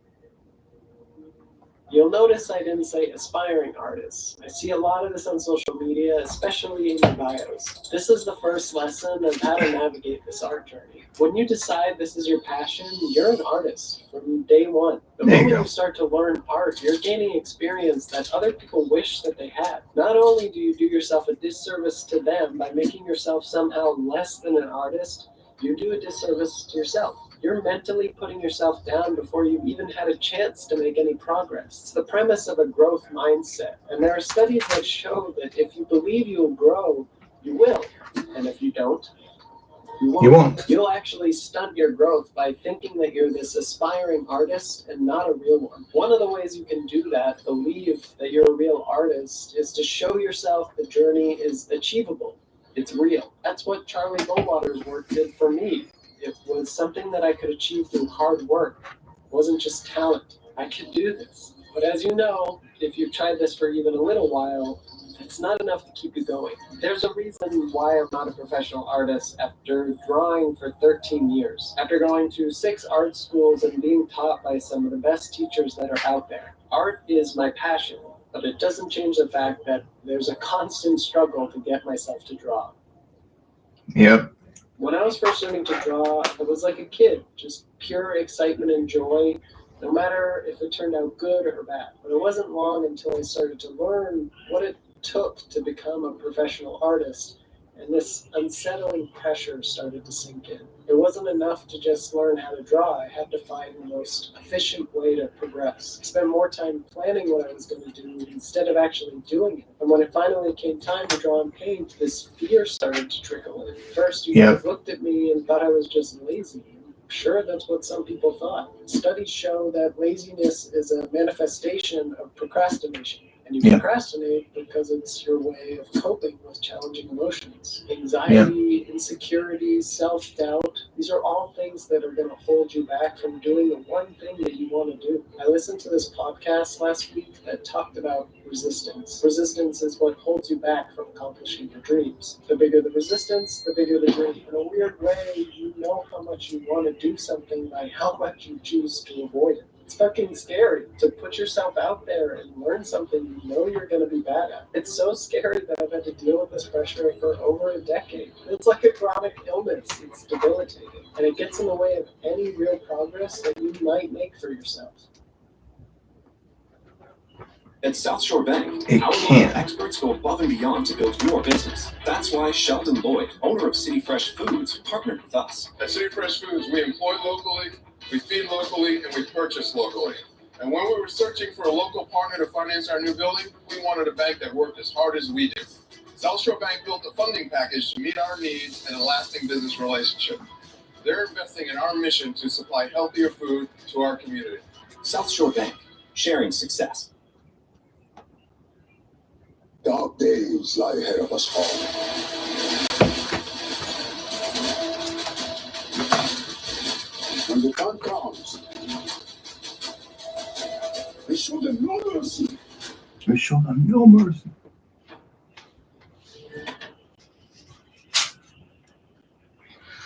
You'll notice I didn't say aspiring artists. I see a lot of this on social media, especially in your bios. This is the first lesson of how to navigate this art journey. When you decide this is your passion, you're an artist from day one. The moment you start to learn art, you're gaining experience that other people wish that they had. Not only do you do yourself a disservice to them by making yourself somehow less than an artist, you do a disservice to yourself. You're mentally putting yourself down before you've even had a chance to make any progress. It's the premise of a growth mindset. And there are studies that show that if you believe you'll grow, you will. And if you don't, you won't. You'll actually stunt your growth by thinking that you're this aspiring artist and not a real one. One of the ways you can do that, believe that you're a real artist, is to show yourself the journey is achievable. It's real. That's what Charlie Goldwater's work did for me. It was something that I could achieve through hard work. It wasn't just talent. I could do this. But as you know, if you've tried this for even a little while, it's not enough to keep you going. There's a reason why I'm not a professional artist after drawing for 13 years. After going to 6 art schools and being taught by some of the best teachers that are out there. Art is my passion, but it doesn't change the fact that there's a constant struggle to get myself to draw. Yep. When I was first learning to draw, I was like a kid, just pure excitement and joy, no matter if it turned out good or bad. But it wasn't long until I started to learn what it took to become a professional artist, and this unsettling pressure started to sink in. It wasn't enough to just learn how to draw. I had to find the most efficient way to progress. I spent more time planning what I was going to do instead of actually doing it. And when it finally came time to draw and paint, this fear started to trickle in. First, you guys looked at me and thought I was just lazy. Sure, that's what some people thought. Studies show that laziness is a manifestation of procrastination. And you procrastinate because it's your way of coping with challenging emotions. Anxiety, insecurity, self-doubt. These are all things that are going to hold you back from doing the one thing that you want to do. I listened to this podcast last week that talked about resistance. Resistance is what holds you back from accomplishing your dreams. The bigger the resistance, the bigger the dream. In a weird way, you know how much you want to do something by how much you choose to avoid it. It's fucking scary to put yourself out there and learn something you know you're going to be bad at. It's so scary that I've had to deal with this pressure for over a decade. It's like a chronic illness. It's debilitating, and it gets in the way of any real progress that you might make for yourself. At South Shore Bank, It our can. local experts go above and beyond to build your business. That's why Sheldon Lloyd, owner of City Fresh Foods, partnered with us. At City Fresh Foods, we employ locally, we feed locally, and we purchase locally. And when we were searching for a local partner to finance our new building, we wanted a bank that worked as hard as we do. South Shore Bank built a funding package to meet our needs and a lasting business relationship. They're investing in our mission to supply healthier food to our community. South Shore Bank, sharing success. Dark days lie ahead of us all. When the time comes, we show them no mercy. We show them no mercy.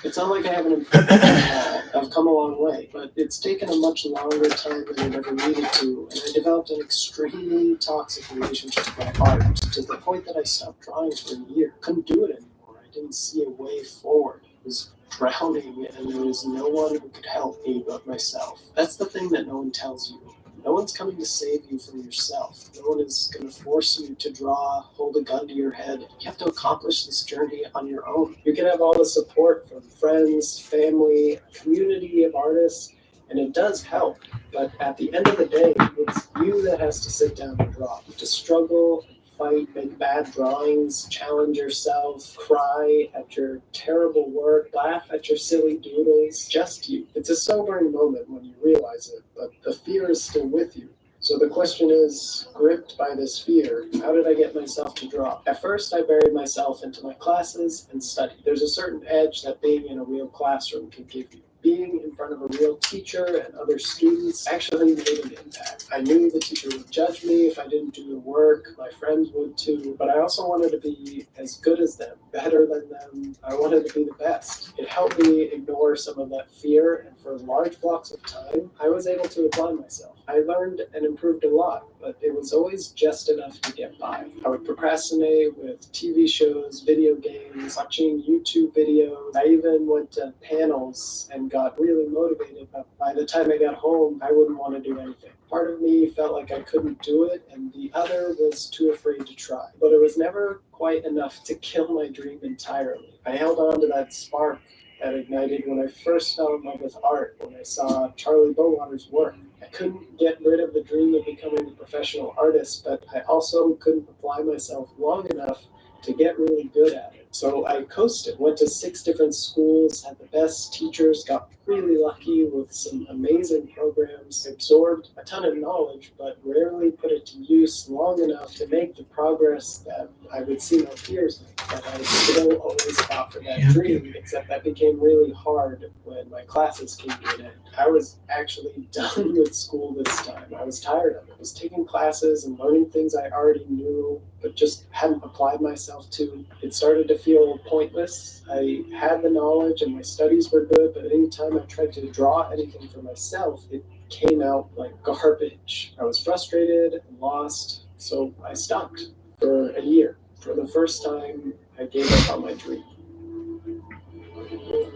It's not like I haven't improved at all. I've come a long way, but it's taken a much longer time than it ever needed to, and I developed an extremely toxic relationship with my art, to the point that I stopped drawing for a year. Couldn't do it anymore. I didn't see a way forward. I was drowning, and there was no one who could help me but myself. That's the thing that no one tells you. No one's coming to save you from yourself. No one is going to force you to draw, hold a gun to your head. You have to accomplish this journey on your own. You can have all the support from friends, family, a community of artists, and it does help. But at the end of the day, it's you that has to sit down and draw, to struggle, fight, make bad drawings, challenge yourself, cry at your terrible work, laugh at your silly doodles, just you. It's a sobering moment when you realize it, but the fear is still with you. So the question is, gripped by this fear, how did I get myself to draw? At first, I buried myself into my classes and studied. There's a certain edge that being in a real classroom can give you. Being in front of a real teacher and other students actually made an impact. I knew the teacher would judge me if I didn't do the work, my friends would too, but I also wanted to be as good as them, better than them. I wanted to be the best. It helped me ignore some of that fear, and for large blocks of time, I was able to apply myself. I learned and improved a lot, but it was always just enough to get by. I would procrastinate with TV shows, video games, watching YouTube videos. I even went to panels and got really motivated, but by the time I got home, I wouldn't want to do anything. Part of me felt like I couldn't do it, and the other was too afraid to try. But it was never quite enough to kill my dream entirely. I held on to that spark that ignited when I first fell in love with art, when I saw Charlie Bowater's work. I couldn't get rid of the dream of becoming a professional artist, but I also couldn't apply myself long enough to get really good at it. So I coasted, went to 6 different schools, had the best teachers, got really lucky with some amazing programs, absorbed a ton of knowledge, but rarely put it to use long enough to make the progress that I would see my peers make. But I still always fought for that dream, except that became really hard when my classes came to an end. I was actually done with school this time. I was tired of it. I was taking classes and learning things I already knew, but just hadn't applied myself to. It started to feel pointless. I had the knowledge and my studies were good, but anytime I tried to draw anything for myself, it came out like garbage. I was frustrated and lost, so I stopped for a year. For the first time, I gave up on my dream.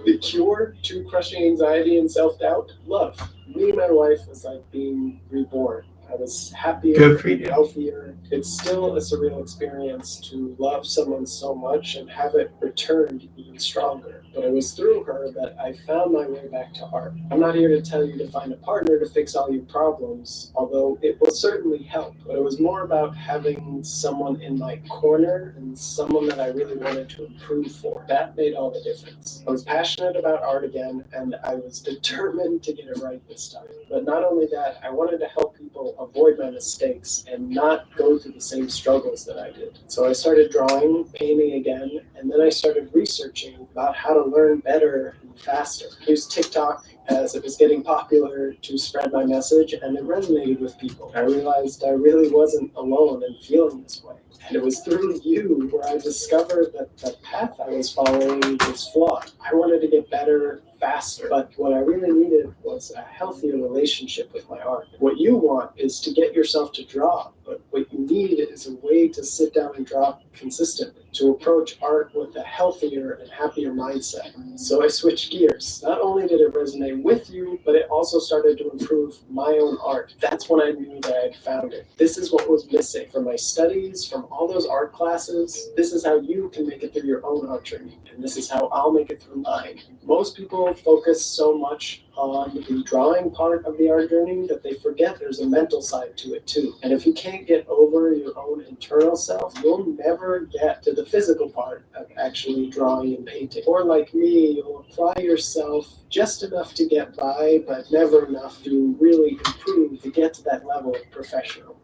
The cure to crushing anxiety and self-doubt? Love. Me and my wife was like being reborn. I was happier, Good for you. healthier. It's still a surreal experience to love someone so much and have it returned even stronger. But it was through her that I found my way back to art. I'm not here to tell you to find a partner to fix all your problems, although it will certainly help. But it was more about having someone in my corner and someone that I really wanted to improve for. That made all the difference. I was passionate about art again, and I was determined to get it right this time. But not only that, I wanted to help people avoid my mistakes and not go through the same struggles that I did. So I started drawing, painting again, and then I started researching about how to learn better and faster. I used TikTok as it was getting popular to spread my message, and it resonated with people. I realized I really wasn't alone in feeling this way. And it was through you where I discovered that the path I was following was flawed. I wanted to get better faster, but what I really needed was a healthier relationship with my art. What you want is to get yourself to draw, but what you need is a way to sit down and draw consistently, to approach art with a healthier and happier mindset. So I switched gears. Not only did it resonate with you, but it also started to improve my own art. That's when I knew that I had found it. This is what was missing from my studies, from all those art classes. This is how you can make it through your own art journey, and this is how I'll make it through mine. Most people focus so much on the drawing part of the art journey that they forget there's a mental side to it too. And if you can't get over your own internal self, you'll never get to the physical part of actually drawing and painting. Or like me, you'll apply yourself just enough to get by, but never enough to really improve to get to that level of professional.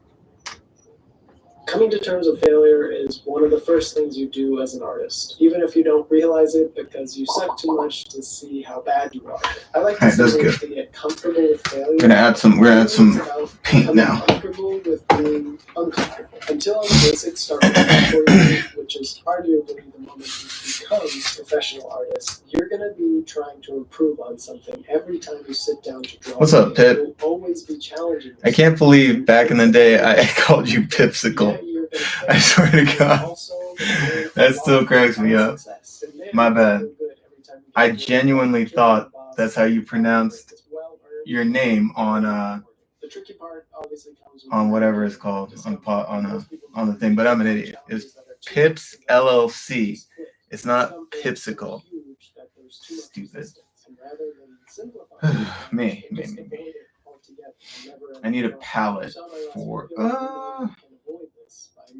Coming to terms with failure is one of the first things you do as an artist, even if you don't realize it because you suck too much to see how bad you are. I like to say to get comfortable with failure. We're gonna add some paint now. Comfortable with being uncomfortable. Until the basics start working for you, which is arguably the moment you become a professional artist, you're gonna be trying to improve on something every time you sit down to draw. What's up, Pip? You'll always be challenging yourself. I can't believe back in the day I called you Pipsicle. I swear to God. That still cracks me up. My bad. I genuinely thought that's how you pronounced your name on whatever it's called on the thing, but I'm an idiot. It's Pips LLC. It's not Pipsicle. Stupid. Me. I need a palette for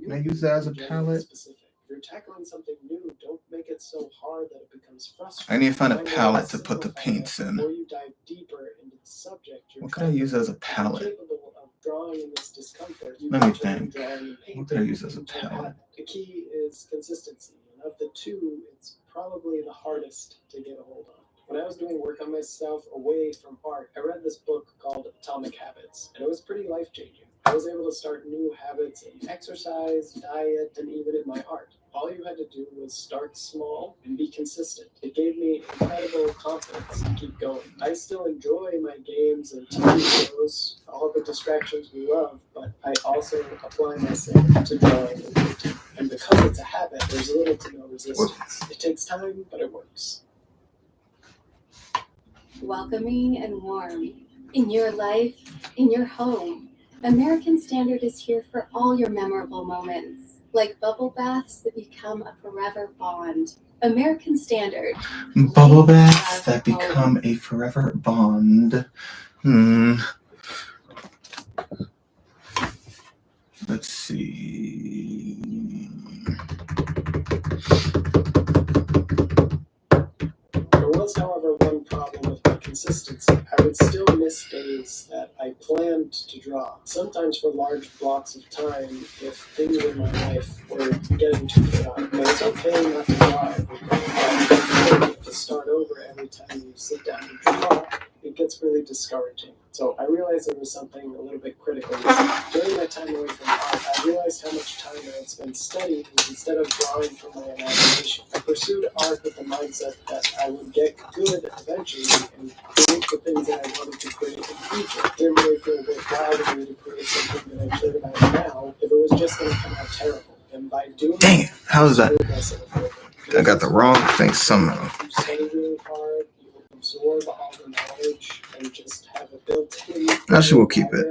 can I use that as a palette? If you're tackling something new, don't make it so hard that it becomes frustrating. I need to find a palette to put the paints in. Before you dive deeper into the subject, What could I use as a palette? capable of drawing in this discomfort. Let me think. What could I use as a palette? The key is consistency, and of the two, it's probably the hardest to get a hold of. When I was doing work on myself away from art, I read this book called Atomic Habits, and it was pretty life-changing. I was able to start new habits in exercise, diet, and even in my art. All you had to do was start small and be consistent. It gave me incredible confidence to keep going. I still enjoy my games and TV shows, all the distractions we love, but I also apply myself to drawing and painting. And because it's a habit, there's little to no resistance. It takes time, but it works. Welcoming and warm. In your life, in your home. American Standard is here for all your memorable moments, like bubble baths that become a forever bond. American Standard. Bubble baths that become a forever bond. Let's see. There was, however, one problem with my consistency. I would still miss days that I planned to draw, sometimes for large blocks of time if things in my life were getting too chaotic. But it's okay not to draw every day. But to start over every time you sit down and draw, it gets really discouraging. So I realized there was something a little bit critical. During my time away from art, I realized how much time I had spent studying instead of drawing from my imagination. I pursued art with the mindset that I would get good eventually and create the things that I wanted to create in the future. It didn't really feel worthwhile to me to create something that I cared about now if it was just going to come out terrible. And by doing Dang it, how is that? I I got the wrong thing somehow. You study really hard, you absorb all the knowledge, and just have a built-in. Actually, we'll keep it.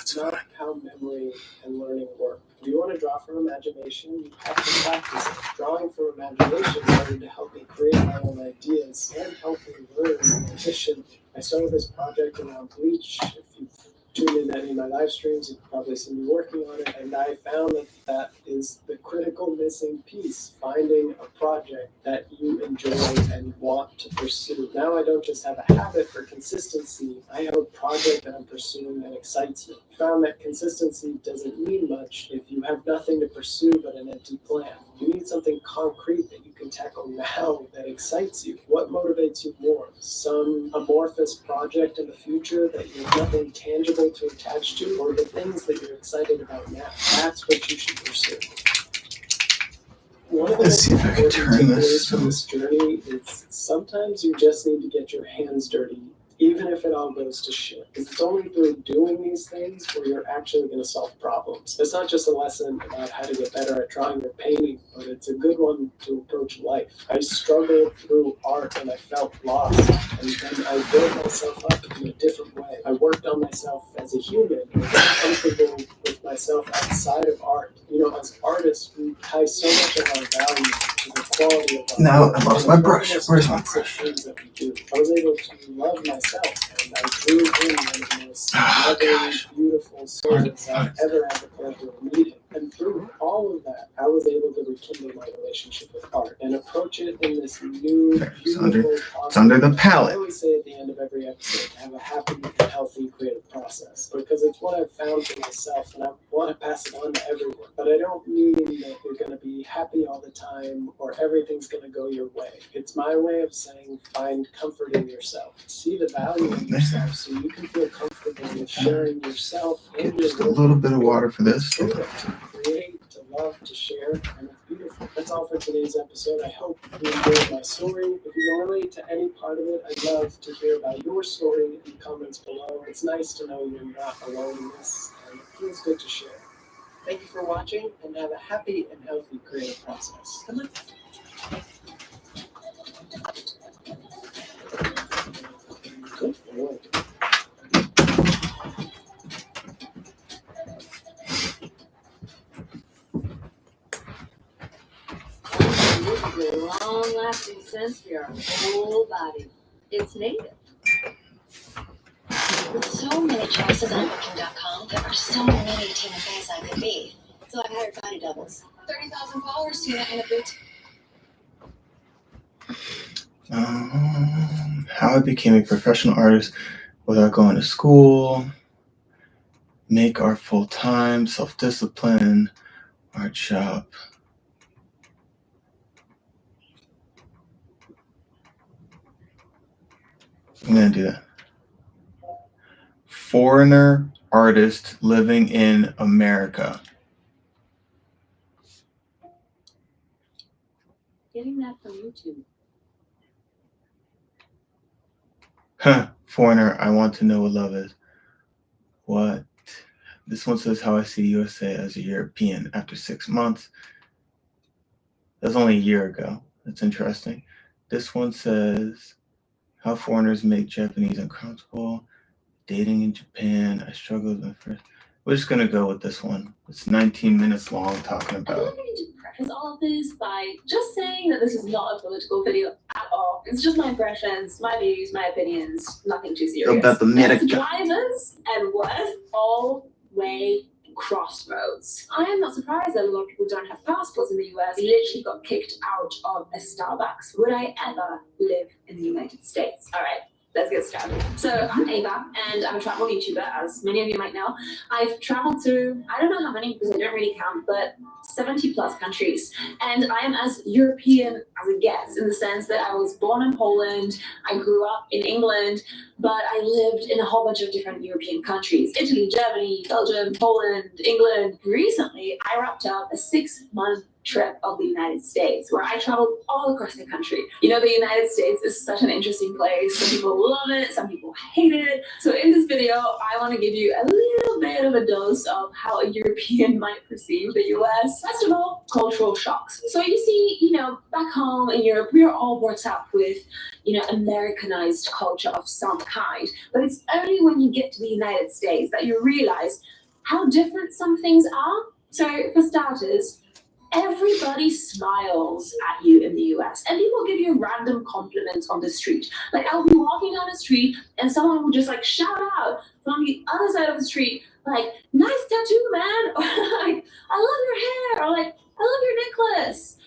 It's not how memory and learning work. If you want to draw from imagination, you have to practice it. Drawing from imagination started to help me create my own ideas and help me learn more efficiently. I started this project around Bleach. If you've tuned in to any of my live streams, you've probably seen me working on it, and I found that that is the critical missing piece, finding a project that you enjoy and want to pursue. Now I don't just have a habit for consistency, I have a project that I'm pursuing that excites me. I found that consistency doesn't mean much if you have nothing to pursue but an empty plan. You need something concrete that you can tackle now that excites you. What motivates you more? Some amorphous project in the future that you have nothing tangible to attach to, or the things that you're excited about now? That's what you should pursue. One of the Let's see if I can most turn important this. takeaways from this journey is sometimes you just need to get your hands dirty, even if it all goes to shit. Because it's only through doing these things where you're actually going to solve problems. It's not just a lesson about how to get better at drawing or painting, but it's a good one to approach life. I struggled through art and I felt lost, and then I built myself up in a different way. I worked on myself as a human and got comfortable with myself outside of art. You know, as artists, we tie so much of our value to the quality of our No, work. I lost And my it's one of brush. the most Where's my toxic brush? things that we do. I was able to love myself, and I drew in one of the most Oh, lovely, gosh. beautiful souls I've ever had the pleasure of meeting. And through all of that, I was able to rekindle my relationship with art and approach it in this new, There, it's beautiful, under- positive It's under the way. I palette. always say at the end of every episode to have a happy and healthy creative process, because it's what I've found for myself and I want to pass it on to everyone. But I don't mean that you're going to be happy all the time or everything's going to go your way. It's my way of saying find comfort in yourself. See the value in yourself so you can feel comfortable with sharing yourself and Get your just a work. little bit of water for this. It's freedom to create, to love, to share, and it's beautiful. That's all for today's episode. I hope you enjoyed my story. If you can relate to any part of it, I'd love to hear about your story in the comments below. It's nice to know you're not alone in this, and it feels good to share. Thank you for watching, and have a happy and healthy creative process. Good luck. Good boy. A long-lasting sense for your whole body. It's native. With so many choices on Booking.com, there are so many Tina Feys I could be. So I hired body doubles. 30,000 followers, Tina, in a boot. How I became a professional artist without going to school. Make art full time. Self-discipline. Art shop. I'm gonna do that. Foreigner artist living in America. Getting that from YouTube. Huh. Foreigner, I want to know what love is. What? This one says how I see USA as a European after 6 months. That's only a year ago. That's interesting. This one says how foreigners make Japanese uncomfortable. Dating in Japan. I struggled with my first. We're just gonna go with this one. It's 19 minutes long talking I about. feel like I need to preface all of this by just saying that this is not a political video at all. It's just my impressions, my views, my opinions, nothing too serious. About the Best America. drivers and worst all-way crossroads. I am not surprised that a lot of people don't have passports in the US. I literally got kicked out of a Starbucks. Would I ever live in the United States? All right. Let's get started. So I'm Ava, and I'm a travel YouTuber, as many of you might know. I've traveled through, I don't know how many, because I don't really count, but 70 plus countries. And I am as European as it gets, in the sense that I was born in Poland, I grew up in England, but I lived in a whole bunch of different European countries. Italy, Germany, Belgium, Poland, England. Recently, I wrapped up a 6-month trip of the United States, where I traveled all across the country. You know, the United States is such an interesting place. Some people love it, some people hate it. So in this video, I want to give you a little bit of a dose of how a European might perceive the US. First of all, cultural shocks. So you see, you know, back home in Europe, we're all brought up with, you know, Americanized culture of some kind. But it's only when you get to the United States that you realize how different some things are. So for starters, everybody smiles at you in the US, and people give you random compliments on the street. Like, I'll be walking down the street and someone will just like shout out from the other side of the street, like, nice tattoo, man, or like, I love your hair, or like, I love your necklace.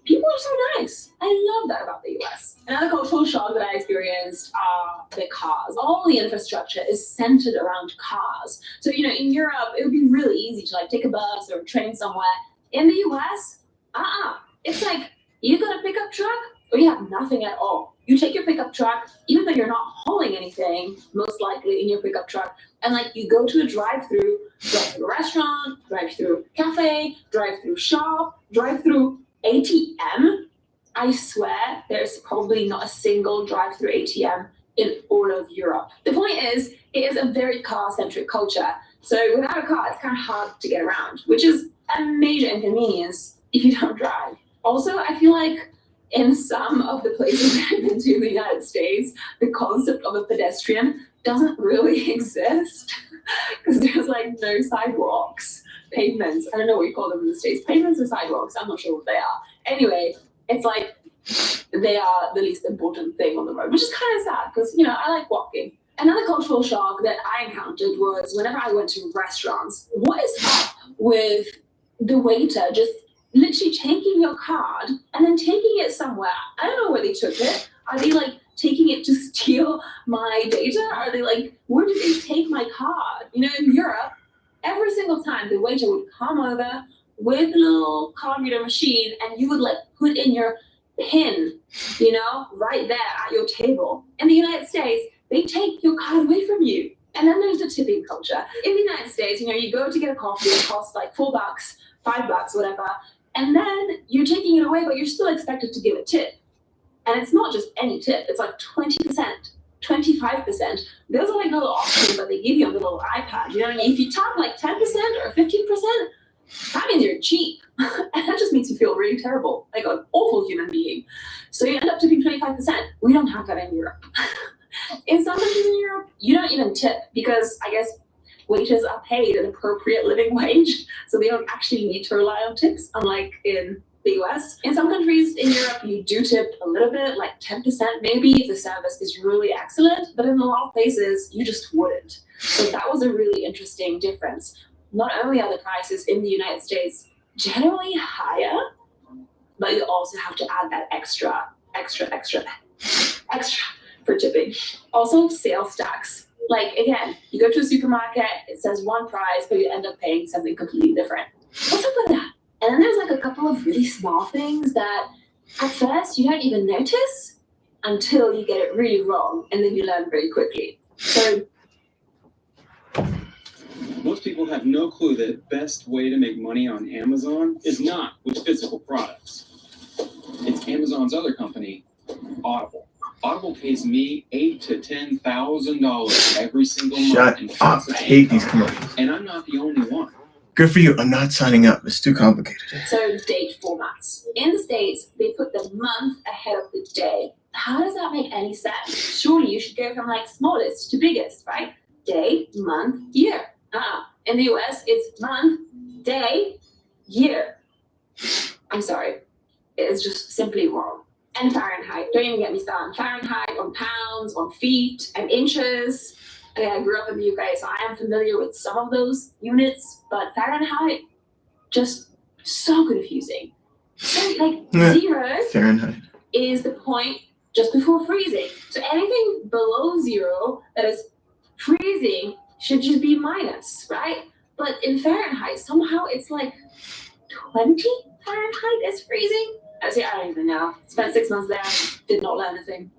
People are so nice. I love that about the US. Another cultural shock that I experienced are the cars. All the infrastructure is centered around cars. So, you know, in Europe, it would be really easy to like take a bus or a train somewhere. In the US, it's like you got a pickup truck or you have nothing at all. You take your pickup truck, even though you're not hauling anything, most likely in your pickup truck, and like you go to a drive-through restaurant, drive-through cafe, drive-through shop, drive-through ATM, I swear there's probably not a single drive-through ATM in all of Europe. The point is, it is a very car-centric culture. So without a car, it's kind of hard to get around, which is a major inconvenience if you don't drive. Also, I feel like in some of the places I've been to in the United States, the concept of a pedestrian doesn't really exist because there's like no sidewalks, pavements. I don't know what you call them in the States. Pavements or sidewalks, I'm not sure what they are. Anyway, it's like they are the least important thing on the road, which is kind of sad because, you know, I like walking. Another cultural shock that I encountered was whenever I went to restaurants, what is up with the waiter just literally taking your card and then taking it somewhere? I don't know where they took it. Are they like taking it to steal my data? Are they like, where did they take my card? You know, in Europe, every single time the waiter would come over with a little card reader machine and you would like put in your PIN, you know, right there at your table. In the United States, they take your card away from you. And then there's the tipping culture. In the United States, you know, you go to get a coffee, it costs like $4, $5, whatever. And then you're taking it away, but you're still expected to give a tip. And it's not just any tip, it's like 20%, 25%. Those are like little options that they give you on the little iPad. You know what I mean? If you tap like 10% or 15%, that means you're cheap. And that just makes you feel really terrible, like an awful human being. So you end up tipping 25%. We don't have that in Europe. In some countries in Europe, you don't even tip because I guess waiters are paid an appropriate living wage, so they don't actually need to rely on tips, unlike in the US. In some countries in Europe, you do tip a little bit, like 10% maybe, if the service is really excellent, but in a lot of places, you just wouldn't. So that was a really interesting difference. Not only are the prices in the United States generally higher, but you also have to add that extra for tipping. Also, sales tax. Like, again, you go to a supermarket, it says one price, but you end up paying something completely different. What's up with that? And then there's like a couple of really small things that at first you don't even notice until you get it really wrong, and then you learn very quickly. So most people have no clue that the best way to make money on Amazon is not with physical products. It's Amazon's other company, Audible. Audible pays me $8,000 to $10,000 every single month. Shut up. I hate these commercials. And I'm not the only one. Good for you. I'm not signing up. It's too complicated. So date formats. In the States, they put the month ahead of the day. How does that make any sense? Surely you should go from like smallest to biggest, right? Day, month, year. In the US, it's month, day, year. I'm sorry. It's just simply wrong. And Fahrenheit. Don't even get me started. Fahrenheit, on pounds, on feet, and inches. I grew up in the UK, so I am familiar with some of those units, but Fahrenheit, just so confusing. So, like, zero Fahrenheit is the point just before freezing. So anything below zero that is freezing should just be minus, right? But in Fahrenheit, somehow it's like 20 Fahrenheit is freezing. I don't even know. Spent 6 months there, did not learn a thing.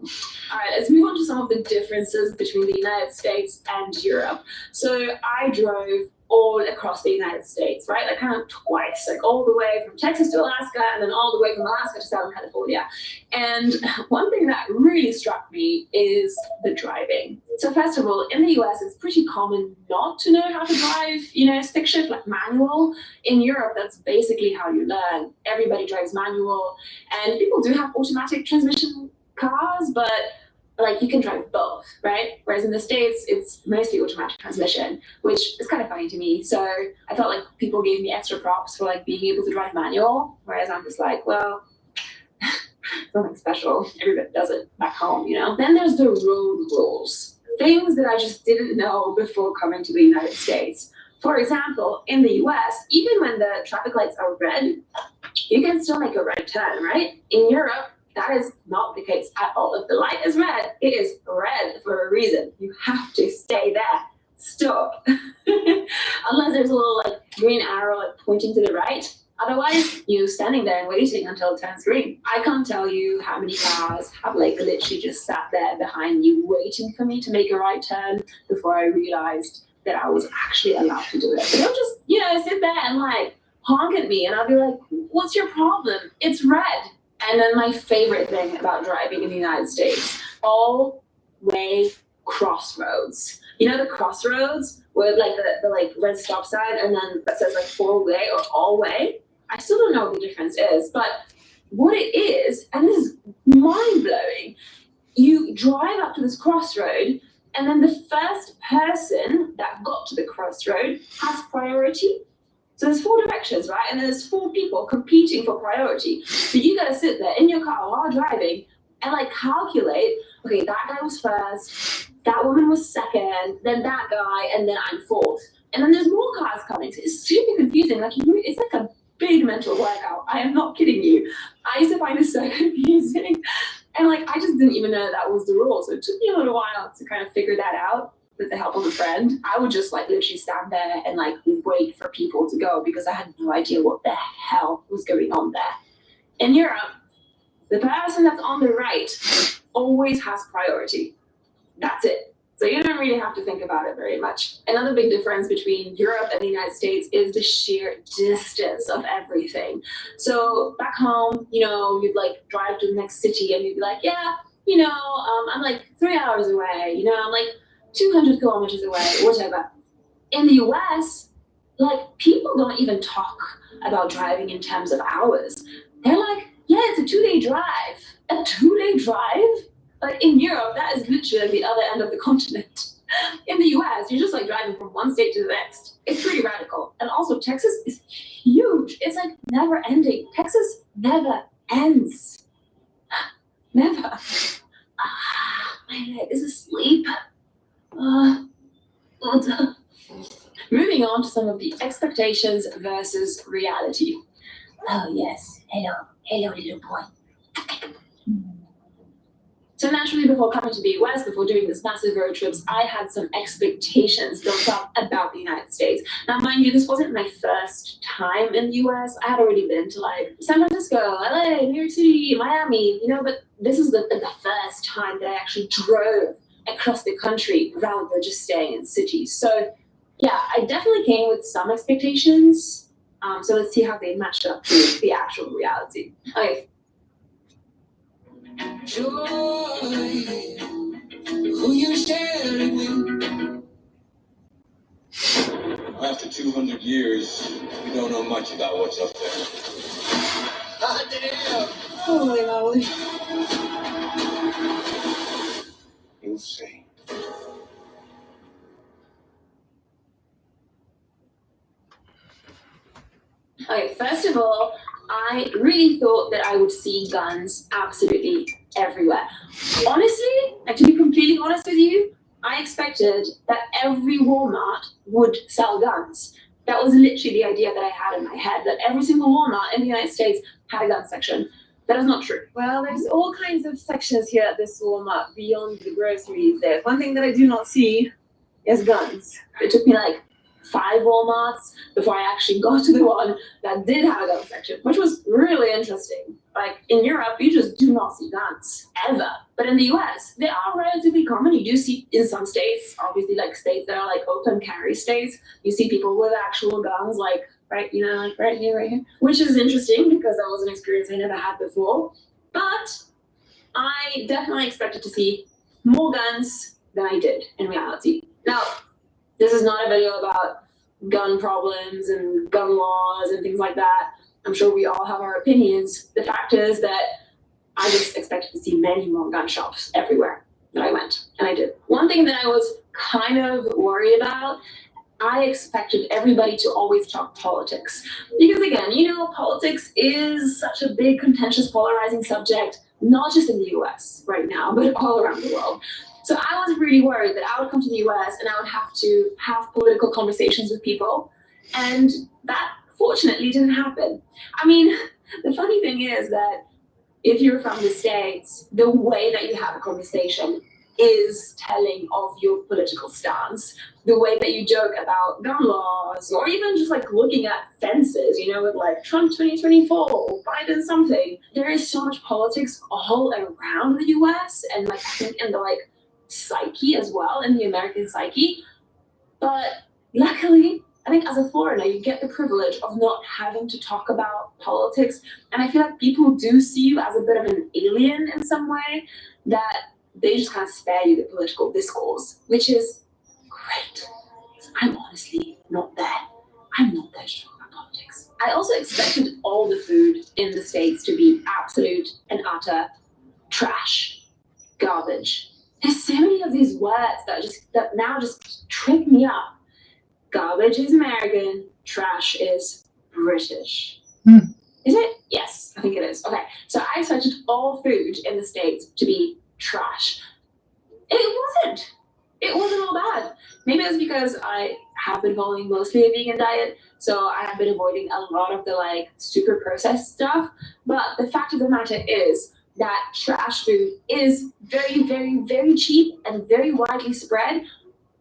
All right, let's move on to some of the differences between the United States and Europe. So I drove all across the United States, right? Like kind of twice, like all the way from Texas to Alaska and then all the way from Alaska to Southern California. And one thing that really struck me is the driving. So first of all, in the US, it's pretty common not to know how to drive, you know, stick shift, like manual. In Europe, that's basically how you learn. Everybody drives manual, and people do have automatic transmission cars, but like you can drive both, right? Whereas in the States, it's mostly automatic transmission, which is kind of funny to me. So I felt like people gave me extra props for like being able to drive manual, whereas I'm just like, well, nothing special. Everybody does it back home, you know? Then there's the road rules, things that I just didn't know before coming to the United States. For example, in the US, even when the traffic lights are red, you can still make a right turn, right? In Europe, that is not the case at all. If the light is red, it is red for a reason. You have to stay there. Stop. Unless there's a little like green arrow like pointing to the right. Otherwise, you're standing there and waiting until it turns green. I can't tell you how many cars have like literally just sat there behind you waiting for me to make a right turn before I realized that I was actually allowed to do it. They don't just, you know, sit there and like honk at me and I'll be like, what's your problem? It's red. And then my favorite thing about driving in the United States, all-way crossroads. You know the crossroads where like the like red stop sign and then that says like 4-way or all-way? I still don't know what the difference is, but what it is, and this is mind-blowing, you drive up to this crossroad and then the first person that got to the crossroad has priority. So there's 4 directions, right? And then there's 4 people competing for priority. So you gotta sit there in your car while driving and like calculate, okay, that guy was first, that woman was second, then that guy, and then I'm 4th. And then there's more cars coming. So it's super confusing. Like it's like a big mental workout. I am not kidding you. I used to find it so confusing. And like I just didn't even know that was the rule. So it took me a little while to kind of figure that out. With the help of a friend, I would just like literally stand there and like wait for people to go because I had no idea what the hell was going on there. In Europe, the person that's on the right always has priority. That's it. So you don't really have to think about it very much. Another big difference between Europe and the United States is the sheer distance of everything. So back home, you know, you'd like drive to the next city and you'd be like, yeah, you know, I'm like 3 hours away, you know, I'm like 200 kilometers away, whatever. In the US, like people don't even talk about driving in terms of hours. They're like, yeah, it's a 2-day drive. A 2-day drive? Like in Europe, that is literally the other end of the continent. In the US, you're just like driving from one state to the next. It's pretty radical. And also Texas is huge. It's like never ending. Texas never ends. Never. My leg is asleep. Moving on to some of the expectations versus reality. Oh yes, hello little boy. So naturally, before coming to the US, before doing this massive road trips, I had some expectations built up about the United States. Now, mind you, this wasn't my first time in the US. I had already been to like San Francisco, LA, New York City, Miami, you know, but this is the first time that I actually drove across the country rather than just staying in cities. So yeah, I definitely came with some expectations. So let's see how they matched up to the actual reality. Okay. Joy, who you sharing with? After 200 years, we don't know much about what's up there. Ah, damn! Holy moly. You'll see. Okay, first of all, I really thought that I would see guns absolutely everywhere. Honestly, and to be completely honest with you, I expected that every Walmart would sell guns. That was literally the idea that I had in my head, that every single Walmart in the United States had a gun section. That is not true. Well, there's all kinds of sections here at this Walmart beyond the groceries. There's one thing that I do not see is guns. It took me like 5 Walmarts before I actually got to the one that did have a gun section, which was really interesting. Like in Europe, you just do not see guns ever. But in the US, they are relatively common. You do see in some states, obviously like states that are like open carry states, you see people with actual guns, like right, you know, like right here, which is interesting because that was an experience I never had before. But I definitely expected to see more guns than I did in reality. Now, this is not a video about gun problems and gun laws and things like that. I'm sure we all have our opinions. The fact is that I just expected to see many more gun shops everywhere that I went, and I did. One thing that I was kind of worried about, I expected everybody to always talk politics. Because again, you know, politics is such a big, contentious, polarizing subject, not just in the US right now, but all around the world. So I was really worried that I would come to the US and I would have to have political conversations with people. And that fortunately didn't happen. I mean, the funny thing is that if you're from the States, the way that you have a conversation is telling of your political stance. The way that you joke about gun laws, or even just like looking at fences, you know, with like Trump 2024, Biden something. There is so much politics all around the US, and like I think in the like psyche as well, in the American psyche. But luckily, I think as a foreigner, you get the privilege of not having to talk about politics. And I feel like people do see you as a bit of an alien in some way, that they just kind of spare you the political discourse, which is great. I'm honestly not there. I'm not there to talk about politics. I also expected all the food in the States to be absolute and utter trash, garbage. There's so many of these words that now just trip me up. Garbage is American, trash is British. Is it? Yes, I think it is. Okay, so I expected all food in the States to be trash. It wasn't. It wasn't all bad. Maybe it's because I have been following mostly a vegan diet, so I have been avoiding a lot of the super processed stuff. But the fact of the matter is that trash food is very, very, very cheap and very widely spread.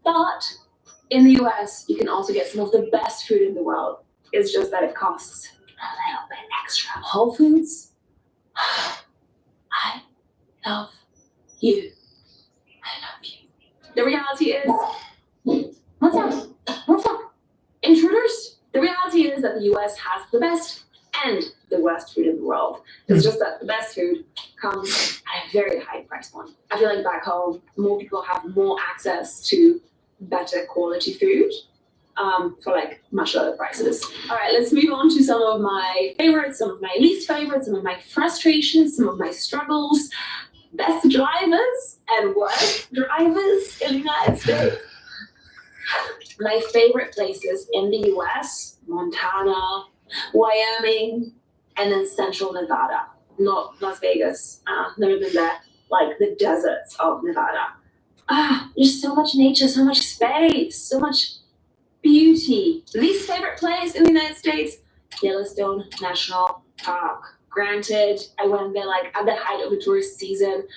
But in the US, you can also get some of the best food in the world. It's just that it costs a little bit extra. Whole Foods, I love you. I love you. The reality is, what's up? Intruders? The reality is that the US has the best and the worst food in the world. It's just that the best food comes at a very high price point. I feel like back home, more people have more access to better quality food for much lower prices. All right, let's move on to some of my favorites, some of my least favorites, some of my frustrations, some of my struggles. Best drivers and worst drivers in the United States. My favorite places in the US, Montana, Wyoming, and then Central Nevada, not Las Vegas. Never been there. The deserts of Nevada. There's so much nature, so much space, so much beauty. Least favorite place in the United States, Yellowstone National Park. Granted, I went there at the height of the tourist season,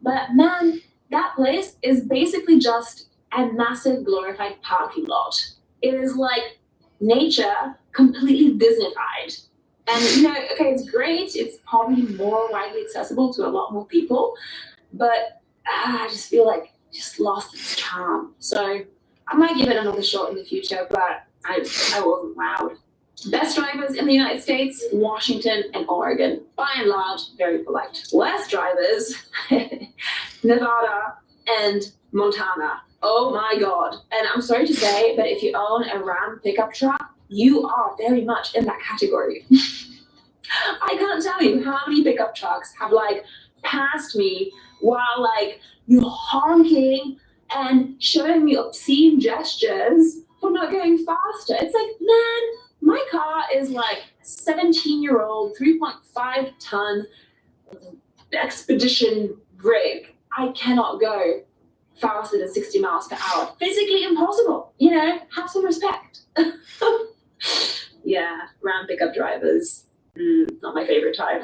but man, that place is basically just a massive glorified parking lot. It is nature completely Disneyfied. And okay, it's great. It's probably more widely accessible to a lot more people, but I just feel like it just lost its charm. So I might give it another shot in the future, but I wasn't wowed. Best drivers in the United States, Washington and Oregon. By and large, very polite. Worst drivers, Nevada and Montana. Oh my God. And I'm sorry to say, but if you own a Ram pickup truck, you are very much in that category. I can't tell you how many pickup trucks have passed me while you're honking and showing me obscene gestures for not going faster. It's man, my car is 17-year-old, 3.5 ton expedition rig. I cannot go faster than 60 miles per hour. Physically impossible. Have some respect. Yeah, Ram pickup drivers. Not my favorite type.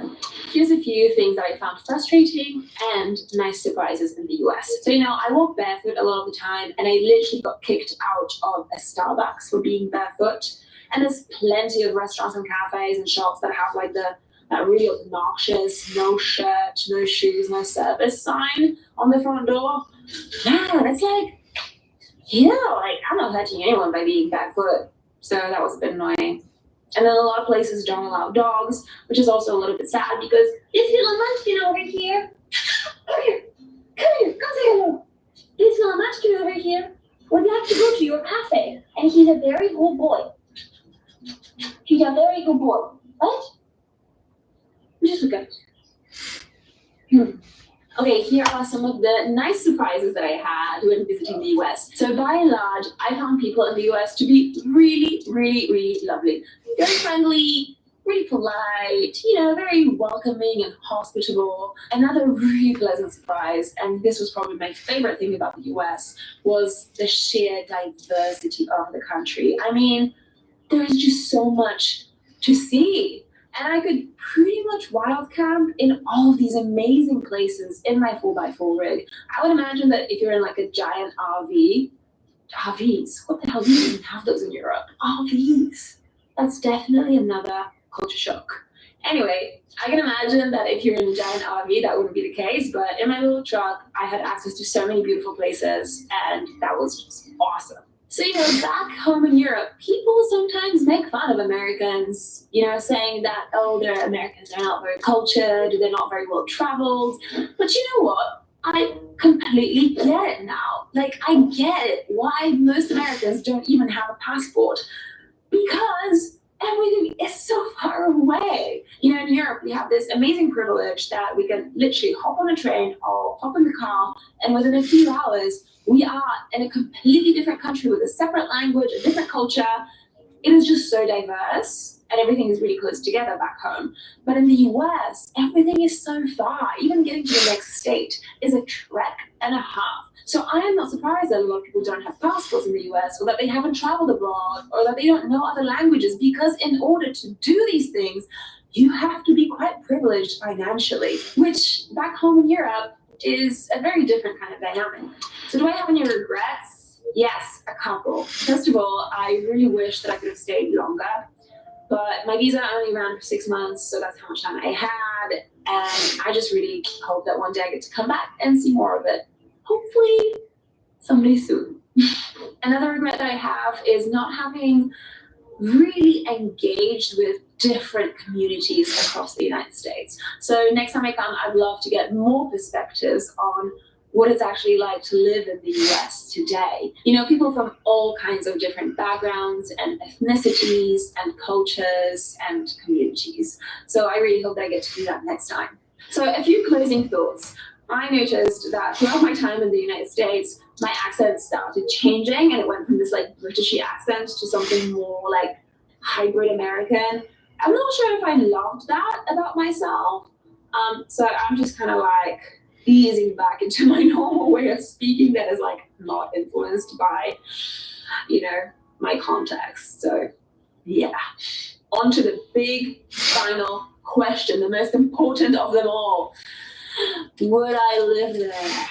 Here's a few things that I found frustrating and nice surprises in the US. So, I walk barefoot a lot of the time, and I literally got kicked out of a Starbucks for being barefoot. And there's plenty of restaurants and cafes and shops that have that really obnoxious no shirt, no shoes, no service sign on the front door. Man, it's I'm not hurting anyone by being barefoot. So that was a bit annoying. And then a lot of places don't allow dogs, which is also a little bit sad because This little munchkin over here. Come here. Come say hello. This little munchkin over here would like to go to your cafe, and he's a very good boy. He's a very good boy. Right? just okay. Okay, here are some of the nice surprises that I had when visiting the US. So by and large, I found people in the US to be really, really, really lovely. Very friendly, really polite, very welcoming and hospitable. Another really pleasant surprise, and this was probably my favorite thing about the US, was the sheer diversity of the country. I mean, there is just so much to see. And I could pretty much wild camp in all of these amazing places in my 4x4 rig. I would imagine that if you're in like a giant RVs, what the hell do you even have those in Europe? RVs. That's definitely another culture shock. Anyway, I can imagine that if you're in a giant RV, that wouldn't be the case. But in my little truck, I had access to so many beautiful places, and that was just awesome. So, back home in Europe, people sometimes make fun of Americans, saying that, oh, they're Americans, they're not very cultured, they're not very well traveled. But you know what? I completely get it now. Like, I get it why most Americans don't even have a passport. Because everything is so far away. In Europe, we have this amazing privilege that we can literally hop on a train or hop in the car, and within a few hours, we are in a completely different country with a separate language, a different culture. It is just so diverse, and everything is really close together back home. But in the US, everything is so far. Even getting to the next state is a trek and a half. So I am not surprised that a lot of people don't have passports in the US, or that they haven't traveled abroad, or that they don't know other languages, because in order to do these things, you have to be quite privileged financially, which back home in Europe is a very different kind of dynamic. So do I have any regrets? Yes, a couple. First of all, I really wish that I could have stayed longer, but my visa only ran for 6 months, so that's how much time I had, and I just really hope that one day I get to come back and see more of it. Hopefully someday soon. Another regret that I have is not having really engaged with different communities across the United States. So next time I come, I'd love to get more perspectives on what it's actually like to live in the US today. People from all kinds of different backgrounds and ethnicities and cultures and communities. So I really hope that I get to do that next time. So a few closing thoughts. I noticed that throughout my time in the United States, my accent started changing, and it went from this Britishy accent to something more like hybrid American. I'm not sure if I loved that about myself. So I'm just kind of easing back into my normal way of speaking that is not influenced by, my context. So yeah, on to the big final question, the most important of them all. Would I live there?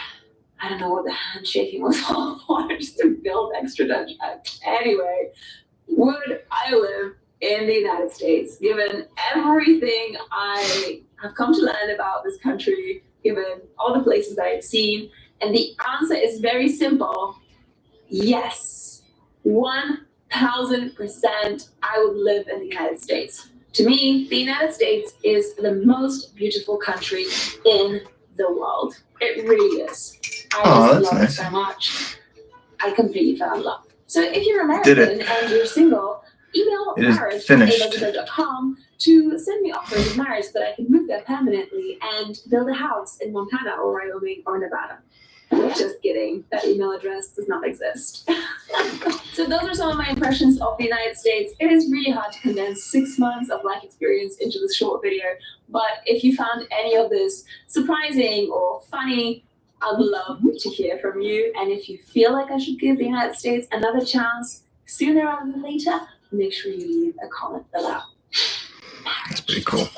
I don't know what the handshaking was all for, just to build extra tension. Anyway, would I live in the United States, given everything I have come to learn about this country, given all the places that I've seen? And the answer is very simple. Yes, 1000% I would live in the United States. To me, the United States is the most beautiful country in the world. It really is. I just love it so much. I completely fell in love. So if you're American and you're single, email marriage@elizabeth.com to send me offers of marriage so that I can move there permanently and build a house in Montana or Wyoming or Nevada. Just kidding. That email address does not exist. So those are some of my impressions of the United States. It is really hard to condense 6 months of life experience into this short video. But if you found any of this surprising or funny, I'd love to hear from you. And if you feel like I should give the United States another chance sooner rather than later, make sure you leave a comment below. That's pretty cool.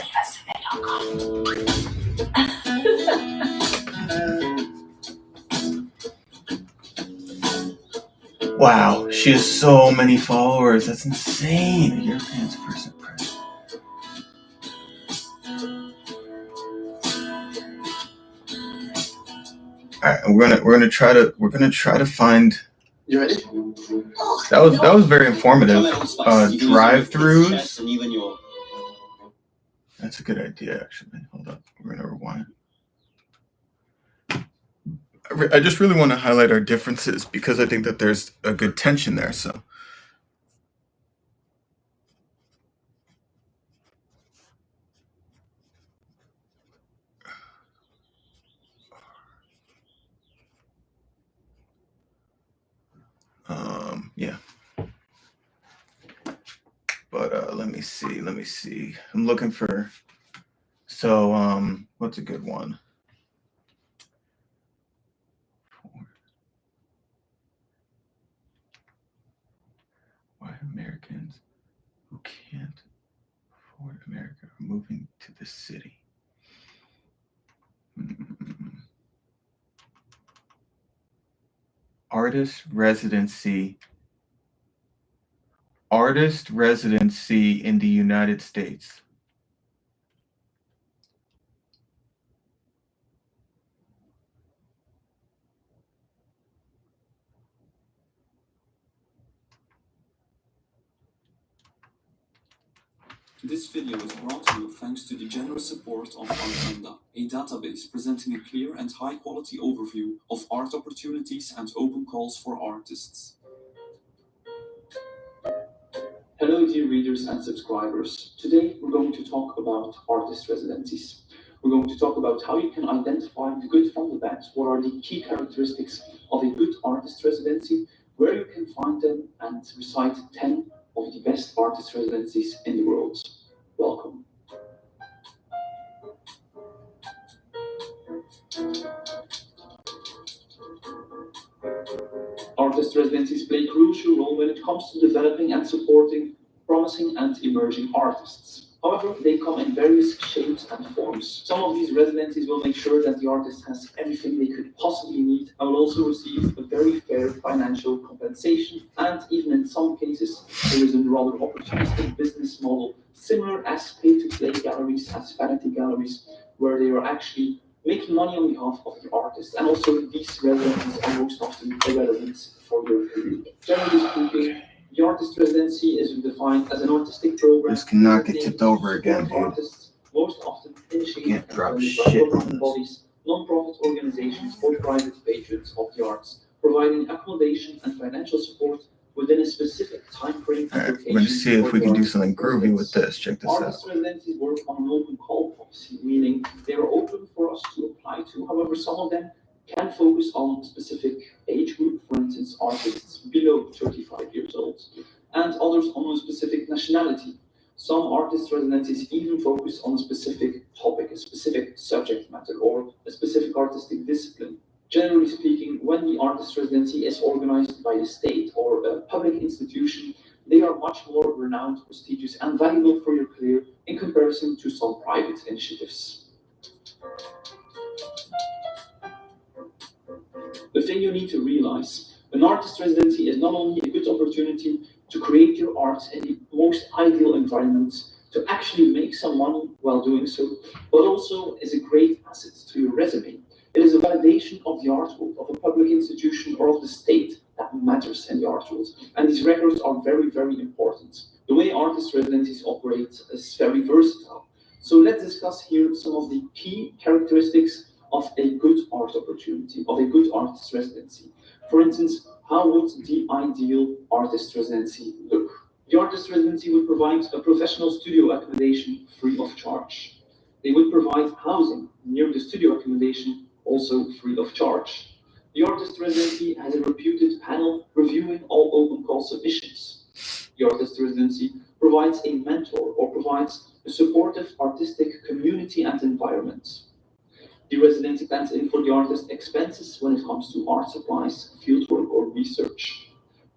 Wow, she has so many followers. That's insane. Europeans first impression. All right, we're gonna try to find. You ready? That was very informative. Drive-throughs. That's a good idea, actually. Hold up, we're gonna rewind. I just really want to highlight our differences because I think that there's a good tension there. So. Yeah. But let me see. I'm looking for. So what's a good one? Why Americans who can't afford America are moving to the city? Artist residency in the United States. This video is brought to you thanks to the generous support of Artenda, a database presenting a clear and high-quality overview of art opportunities and open calls for artists. Hello dear readers and subscribers. Today we're going to talk about artist residencies. We're going to talk about how you can identify the good from the bad, what are the key characteristics of a good artist residency, where you can find them, and recite 10 of the best artist residencies in the world. Welcome. Artist residencies play a crucial role when it comes to developing and supporting promising and emerging artists. However, they come in various shapes and forms. Some of these residencies will make sure that the artist has everything they could possibly need and will also receive a very fair financial compensation. And even in some cases, there is a rather opportunistic business model, similar as pay-to-play galleries, as vanity galleries, where they are actually making money on behalf of the artist. And also, these residencies are most often irrelevant for your career. Generally speaking, the artist residency is defined as an artistic program. This cannot get tipped over again, dude. Artists, most often initiated Can't drop by shit on government this. bodies, non-profit organizations, or private patrons of the arts, providing accommodation and financial support within a specific time frame. Alright, we're gonna see if we can do something groovy with this. Check this out. Artist residencies work on an open call policy, meaning they are open for us to apply to. However, some of them can focus on a specific age group, for instance, artists below 35 years old, and others on a specific nationality. Some artist residencies even focus on a specific topic, a specific subject matter, or a specific artistic discipline. Generally speaking, when the artist residency is organized by the state or a public institution, they are much more renowned, prestigious, and valuable for your career in comparison to some private initiatives. The thing you need to realize, an artist residency is not only a good opportunity to create your art in the most ideal environment, to actually make some money while doing so, but also is a great asset to your resume. It is a validation of the art world, of a public institution, or of the state that matters in the art world. And these records are very, very important. The way artist residencies operate is very versatile. So let's discuss here some of the key characteristics of a good art opportunity, of a good artist residency. For instance, how would the ideal artist residency look? The artist residency would provide a professional studio accommodation free of charge. They would provide housing near the studio accommodation, also free of charge. The artist residency has a reputed panel reviewing all open call submissions. The artist residency provides a mentor or provides a supportive artistic community and environment. The residency plans in for the artist expenses when it comes to art supplies, fieldwork, or research,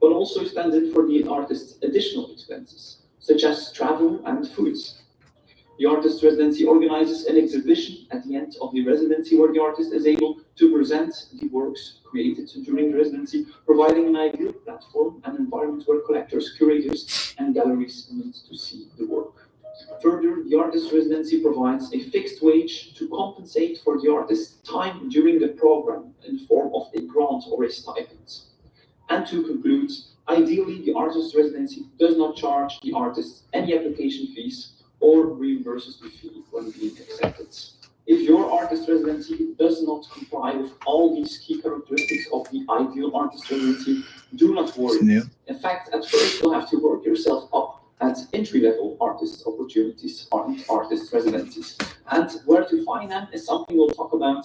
but also stands in for the artist's additional expenses, such as travel and foods. The artist residency organizes an exhibition at the end of the residency where the artist is able to present the works created during the residency, providing an ideal platform and environment where collectors, curators, and galleries meet to see the work. Further, the artist residency provides a fixed wage to compensate for the artist's time during the program in the form of a grant or a stipend. And to conclude, ideally, the artist residency does not charge the artist any application fees or reimburses the fee when being accepted. If your artist residency does not comply with all these key characteristics of the ideal artist residency, do not worry. In fact, at first you'll have to work yourself up at entry-level artist opportunities, artist residencies. And where to find them is something we'll talk about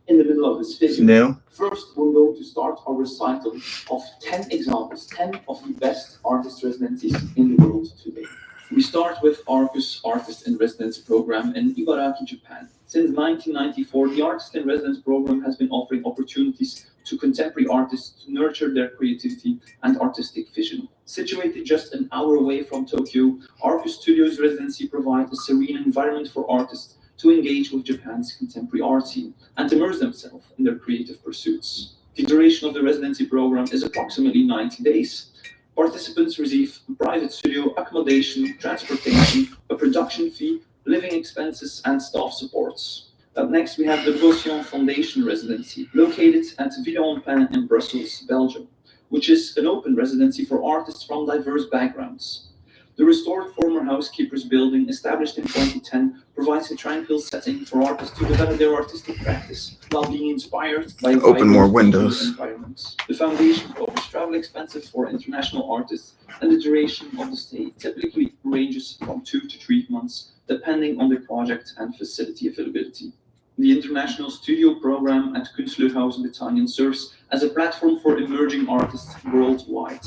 in the middle of this video. First, we're going to start our recital of 10 examples, 10 of the best artist residencies in the world today. We start with Arcus Artist in Residence Program in Ibaraki, Japan. Since 1994, the Artist in Residence Program has been offering opportunities to contemporary artists to nurture their creativity and artistic vision. Situated just an hour away from Tokyo, Arcus Studios Residency provides a serene environment for artists to engage with Japan's contemporary art scene and immerse themselves in their creative pursuits. The duration of the residency program is approximately 90 days. Participants receive private studio accommodation, transportation, a production fee, living expenses, and staff supports. Up next, we have the Gossion Foundation Residency, located at Villeurbanne in Brussels, Belgium, which is an open residency for artists from diverse backgrounds. The restored former housekeepers building, established in 2010, provides a tranquil setting for artists to develop their artistic practice while being inspired by Open more vibrant windows. environments. The foundation covers travel expenses for international artists, and the duration of the stay typically ranges from 2 to 3 months, depending on the project and facility availability. The International Studio Program at Künstlerhaus Britannien serves as a platform for emerging artists worldwide.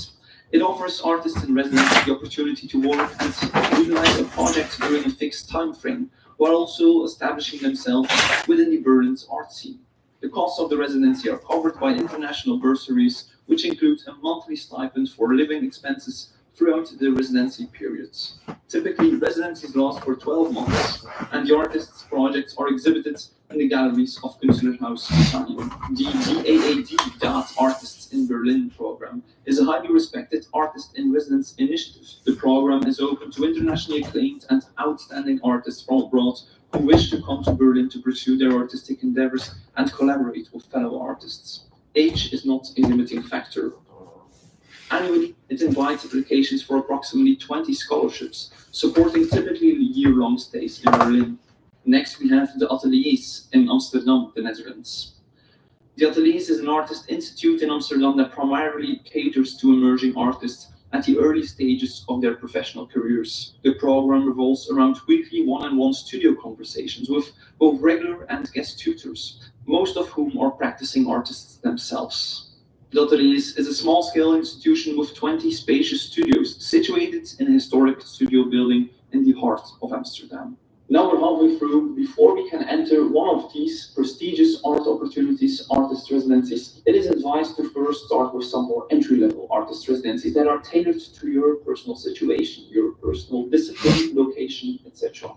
It offers artists in residence the opportunity to work and realize a project during a fixed time frame, while also establishing themselves within the Berlin's art scene. The costs of the residency are covered by international bursaries, which include a monthly stipend for living expenses throughout the residency periods. Typically, residencies last for 12 months, and the artists' projects are exhibited in the galleries of Künstlerhaus Britannien. The DAAD DAT Artists in Berlin program is a highly respected artist in residence initiative. The program is open to internationally acclaimed and outstanding artists from abroad who wish to come to Berlin to pursue their artistic endeavors and collaborate with fellow artists. Age is not a limiting factor. Annually, it invites applications for approximately 20 scholarships, supporting typically year-long stays in Berlin. Next, we have the Ateliers in Amsterdam, the Netherlands. The Ateliers is an artist institute in Amsterdam that primarily caters to emerging artists at the early stages of their professional careers. The program revolves around weekly one-on-one studio conversations with both regular and guest tutors, most of whom are practicing artists themselves. The Ateliers is a small-scale institution with 20 spacious studios situated in a historic studio building in the heart of Amsterdam. Now we're halfway through. Before we can enter one of these prestigious art opportunities, artist residencies, it is advised to first start with some more entry-level artist residencies that are tailored to your personal situation, your personal discipline, location, etc.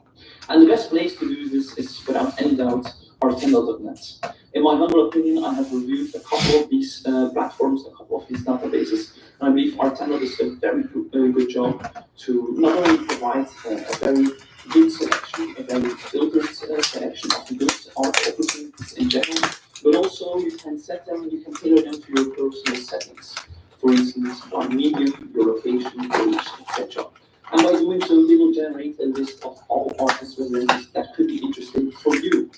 And the best place to do this is, without any doubt, Artenda.net. In my humble opinion, I have reviewed a couple of these platforms, a couple of these databases, and I believe Artenda does a very good job to not only provide a very good selection, a very filtered selection of good art opportunities in general, but also you can set them, you can tailor them to your personal settings. For instance, your medium, your location, age, etc. And by doing so, you will generate a list of all artist residencies that could be interesting for you.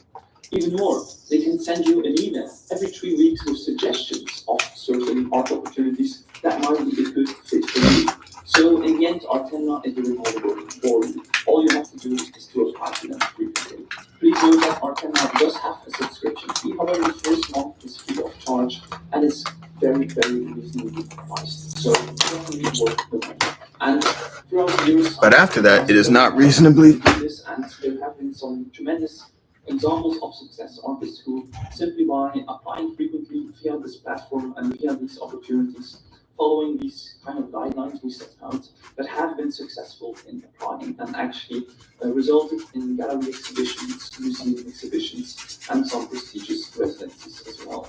Even more, they can send you an email every 3 weeks with suggestions of certain art opportunities that might be a good fit for you. So in the end, Artenda is doing all the work for you. All you have to do is to apply to them frequently. Please note that Artenda does have a subscription fee. However, the first month is free of charge and is very, very reasonably priced. So definitely worth the money. And throughout the years, But after that, it is not reasonably. This, and there have been some tremendous examples of success artists who simply by applying frequently via this platform and via these opportunities, following these kind of guidelines we set out, that have been successful in applying and actually resulted in gallery exhibitions, museum exhibitions, and some prestigious residencies as well.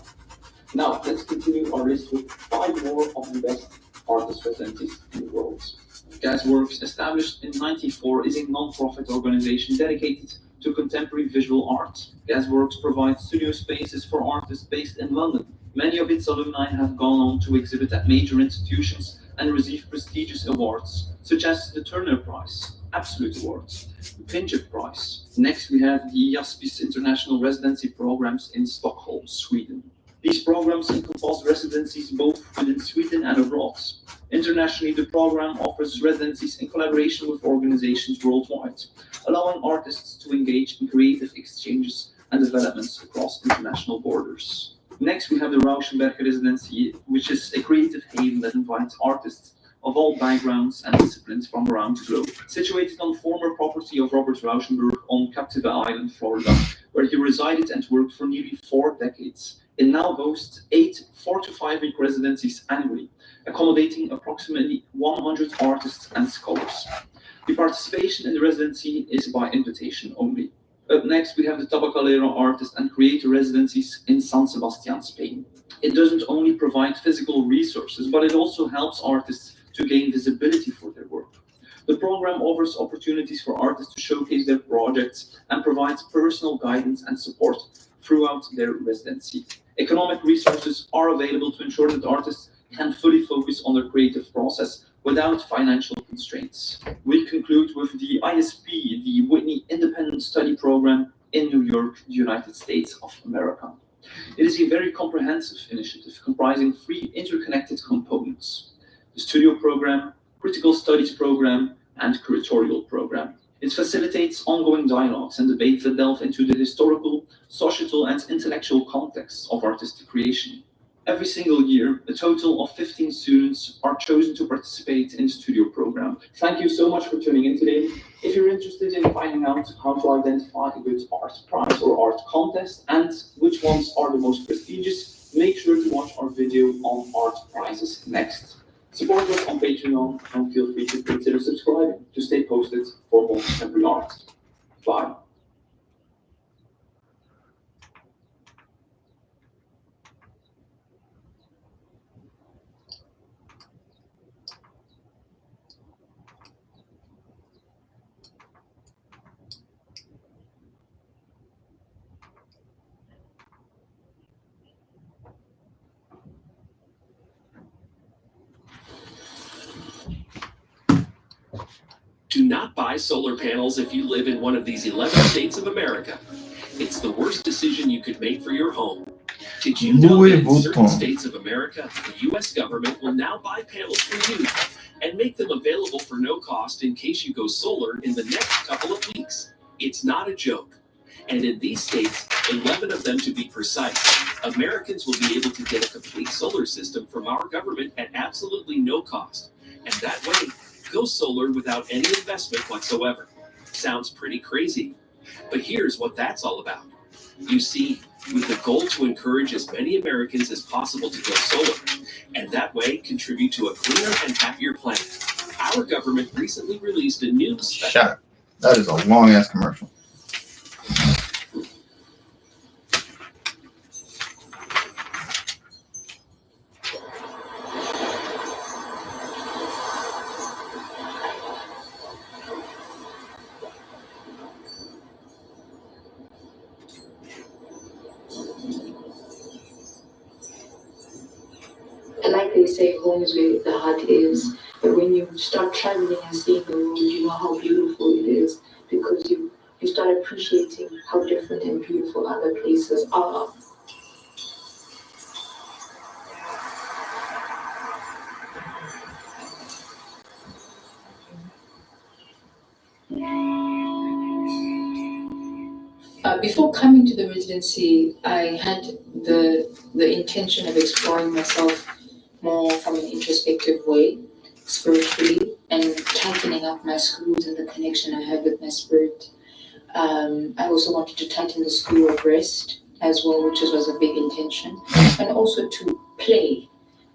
Now, let's continue our list with 5 more of the best artist residencies in the world. Gasworks, established in 1994, is a non-profit organization dedicated to contemporary visual art. Gasworks provides studio spaces for artists based in London. Many of its alumni have gone on to exhibit at major institutions and receive prestigious awards, such as the Turner Prize, Absolute Awards, the Pinchuk Prize. Next, we have the Jaspis International Residency Programs in Stockholm, Sweden. These programs encompass residencies both within Sweden and abroad. Internationally, the program offers residencies in collaboration with organizations worldwide, allowing artists to engage in creative exchanges and developments across international borders. Next, we have the Rauschenberg Residency, which is a creative haven that invites artists of all backgrounds and disciplines from around the globe. Situated on former property of Robert Rauschenberg on Captiva Island, Florida, where he resided and worked for nearly 4 decades. It now hosts 8 4 to 5 week residencies annually, accommodating approximately 100 artists and scholars. The participation in the residency is by invitation only. Up next, we have the Tabacalera Artist and Creator Residencies in San Sebastian, Spain. It doesn't only provide physical resources, but it also helps artists to gain visibility for their work. The program offers opportunities for artists to showcase their projects and provides personal guidance and support throughout their residency. Economic resources are available to ensure that artists can fully focus on their creative process without financial constraints. We conclude with the ISP, the Whitney Independent Study Program in New York, United States of America. It is a very comprehensive initiative comprising 3 interconnected components: the studio program, critical studies program, and curatorial program. It facilitates ongoing dialogues and debates that delve into the historical, societal, and intellectual contexts of artistic creation. Every single year, a total of 15 students are chosen to participate in the studio program. Thank you so much for tuning in today. If you're interested in finding out how to identify a good art prize or art contest and which ones are the most prestigious, make sure to watch our video on art prizes next. Support us on Patreon and feel free to consider subscribing to stay posted for more contemporary art. Bye. Do not buy solar panels if you live in one of these 11 states of America. It's the worst decision you could make for your home. Did you know that in certain states of America, the U.S. government will now buy panels for you and make them available for no cost in case you go solar in the next couple of weeks? It's not a joke. And in these states, 11 of them to be precise, Americans will be able to get a complete solar system from our government at absolutely no cost. And that way, go solar without any investment whatsoever. Sounds pretty crazy. But here's what that's all about. You see, with the goal to encourage as many Americans as possible to go solar, and that way contribute to a cleaner and happier planet, our government recently released a new Shut up. That is a long-ass commercial. Like they say, home is where the heart is. But when you start traveling and seeing the world, you know how beautiful it is because you start appreciating how different and beautiful other places are. Before coming to the residency, I had the intention of exploring myself more from an introspective way, spiritually, and tightening up my screws and the connection I have with my spirit. I also wanted to tighten the screw of rest as well, which was a big intention, and also to play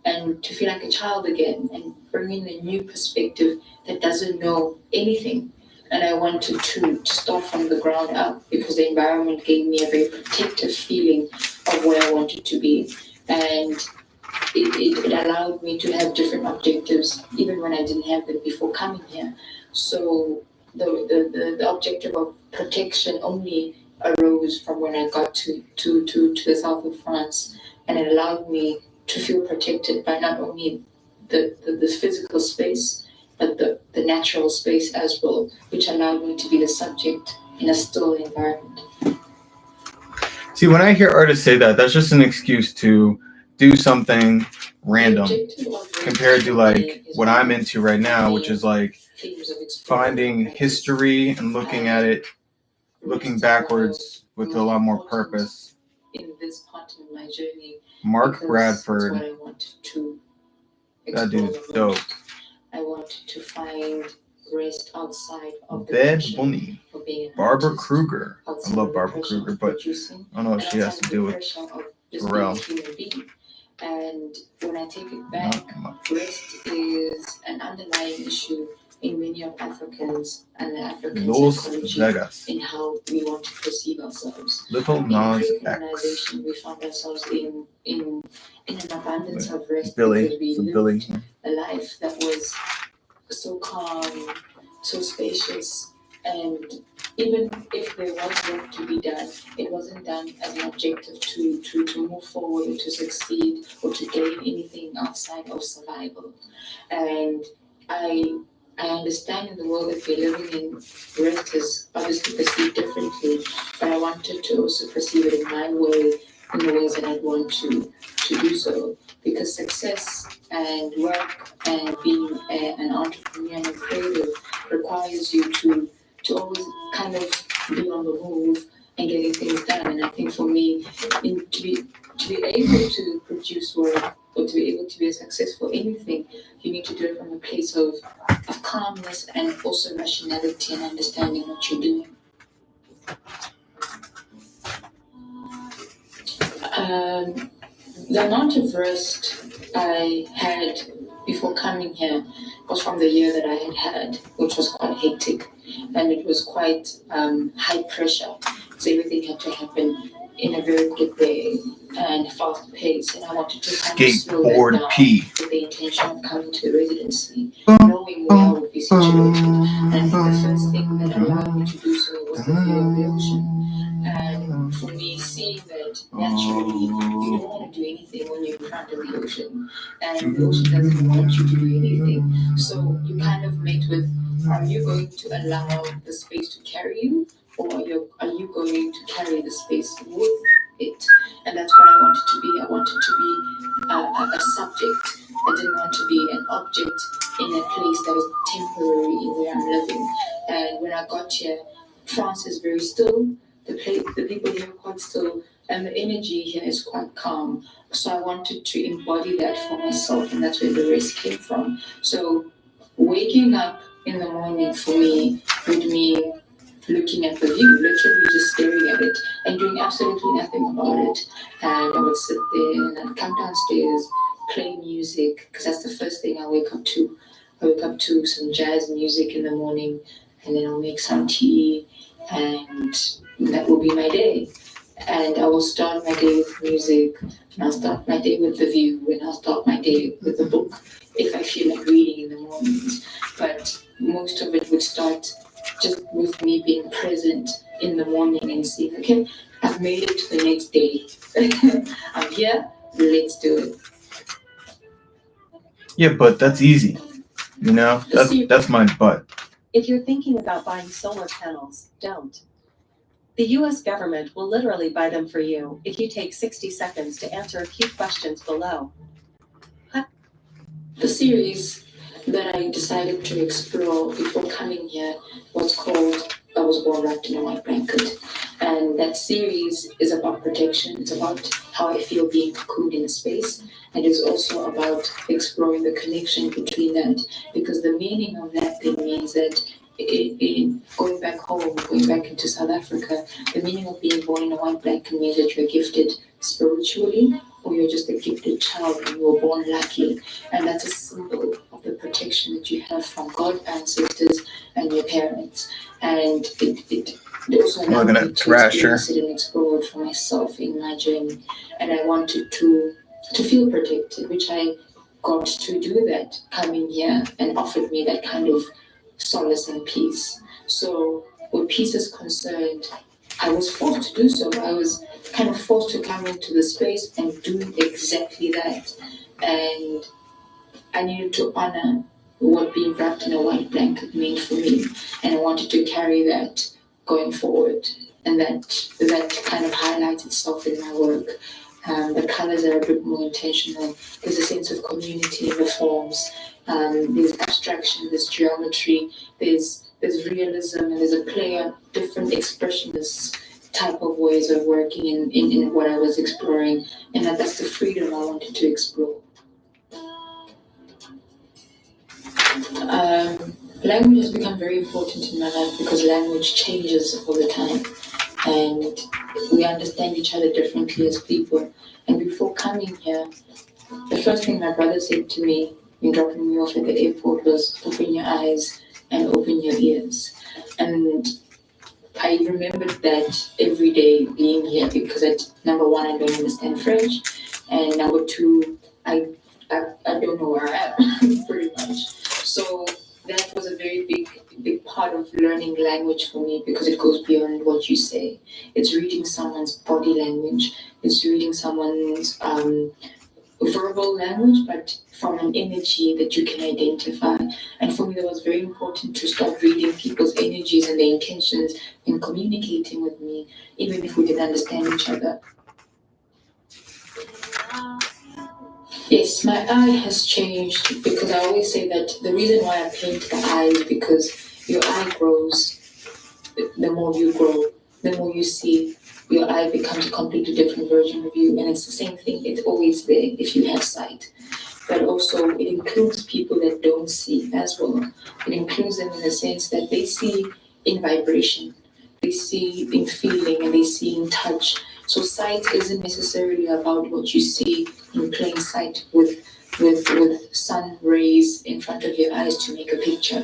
and to feel like a child again and bring in a new perspective that doesn't know anything. And I wanted to start from the ground up because the environment gave me a very protective feeling of where I wanted to be. And it allowed me to have different objectives, even when I didn't have them before coming here. So the objective of protection only arose from when I got to the south of France, and it allowed me to feel protected by not only the physical space, but the natural space as well, which allowed me to be the subject in a still environment. See, when I hear artists say that, that's just an excuse to do something random compared to like what I'm into right now, which is like finding history and looking at it, looking backwards with a lot more purpose. In this part of my journey, Mark because Bradford, that's what I wanted to that dude's dope. I wanted to find rest outside of the Bad pressure Bunny, of being an Barbara artist, Kruger. I outside love of the Barbara pressure Kruger, of but producing, I don't know what and she has outside to of do the with pressure of just Pharrell. being a human being. And when I take it back, rest is an underlying issue in many of Africans and the African Los psychology Vegas. in how we want to perceive ourselves. Little In Nas X. pre-colonization, we found ourselves in an abundance of rest Billy, because we so lived Billy. a life that was so calm, so spacious, and even if there was work to be done, it wasn't done as an objective to move forward or to succeed or to gain anything outside of survival. And I understand in the world that we're living in, rest is obviously perceived differently, but I wanted to also perceive it in my way, in the ways that I want to do so. Because success and work and being an entrepreneur and a creative requires you to always kind of be on the move and getting things done. And I think for me, to be able to produce work or to be able to be a successful anything, you need to do it from a place of calmness and also rationality and understanding what you're doing. The amount of rest I had before coming here was from the year that I had, which was quite hectic, and it was quite high pressure. So everything had to happen in a very quick way and fast pace, and I wanted to kind of slow that down with the intention of coming to the residency, knowing where I would be situated. And I think the first thing that allowed me to do so was the view of the ocean. And for me, seeing that naturally you don't want to do anything when you're in front of the ocean, and the ocean doesn't want you to do anything. So you kind of met with, are you going to allow the space to carry you, or are you going to carry the space with it? And that's what I wanted to be. I wanted to be a subject. I didn't want to be an object in a place that is temporary in where I'm living. And when I got here, France is very still. The people here are quite still, and the energy here is quite calm. So I wanted to embody that for myself, and that's where the rest came from. So waking up in the morning for me would mean looking at the view, literally just staring at it and doing absolutely nothing about it. And I would sit there and I'd come downstairs, play music, because that's the first thing I wake up to. I wake up to some jazz music in the morning, and then I'll make some tea, and that will be my day. And I will start my day with music, and I'll start my day with the view, and I'll start my day with a book if I feel like reading in the mornings. But most of it would start just with me being present in the morning and saying, okay, I've made it to the next day. I'm here, let's do it. Yeah, but that's easy. You know, that's my butt. If you're thinking about buying solar panels, don't. The US government will literally buy them for you if you take 60 seconds to answer a few questions below. The series that I decided to explore before coming here was called I Was Born Wrapped in a White Blanket. And that series is about protection. It's about how I feel being cocooned in a space. And it's also about exploring the connection between that. Because the meaning of that thing means that in going back home, going back into South Africa, the meaning of being born in a white blanket means that you're gifted spiritually, or you're just a gifted child and you were born lucky. And that's a symbol of the protection that you have from God, ancestors, and your parents. And it also allowed me to experience it and explore it for myself in my journey. And I wanted to feel protected, which I got to do that coming here, and offered me that kind of solace and peace. So where peace is concerned, I was forced to do so. I was kind of forced to come into the space and do exactly that. And I needed to honor what being wrapped in a white blanket meant for me. And I wanted to carry that going forward. And that kind of highlights itself in my work. The colors are a bit more intentional. There's a sense of community in the forms. There's abstraction, there's geometry, there's realism, and there's a play on different expressionist type of ways of working in what I was exploring. And that's the freedom I wanted to explore. Language has become very important in my life because language changes all the time. And we understand each other differently as people. And before coming here, the first thing my brother said to me in dropping me off at the airport was, open your eyes and open your ears. And I remembered that every day being here because number one, I don't understand French. And number two, I don't know where I am, pretty much. So that was a very big part of learning language for me because it goes beyond what you say. It's reading someone's body language. It's reading someone's verbal language, but from an energy that you can identify. And for me, that was very important to start reading people's energies and their intentions in communicating with me, even if we didn't understand each other. Yes, my eye has changed because I always say that the reason why I paint the eye is because your eye grows. The more you grow, the more you see, your eye becomes a completely different version of you. And it's the same thing, it's always there if you have sight. But also it includes people that don't see as well. It includes them in the sense that they see in vibration, they see in feeling, and they see in touch. So sight isn't necessarily about what you see in plain sight with sun rays in front of your eyes to make a picture.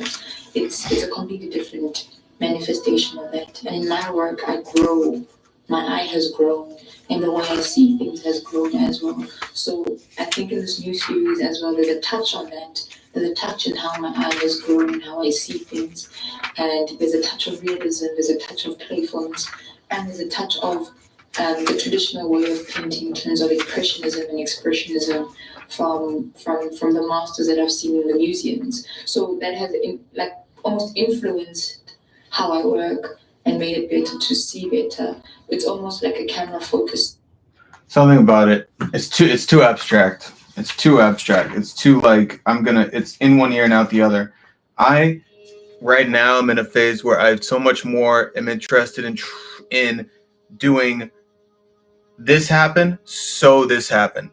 It's a completely different manifestation of that. And in my work, I grow. My eye has grown, and the way I see things has grown as well. So I think in this new series as well, there's a touch on that. There's a touch in how my eye has grown and how I see things. And there's a touch of realism, there's a touch of playfulness, and there's a touch of the traditional way of painting in terms of impressionism and expressionism from the masters that I've seen in the museums. So that has almost influenced how I work and made it better to see better. It's almost like a camera focus. Something about it. It's too abstract. It's too abstract. It's too like it's in one ear and out the other. Right now I'm in a phase where I so much more am interested in doing this happen, so this happened.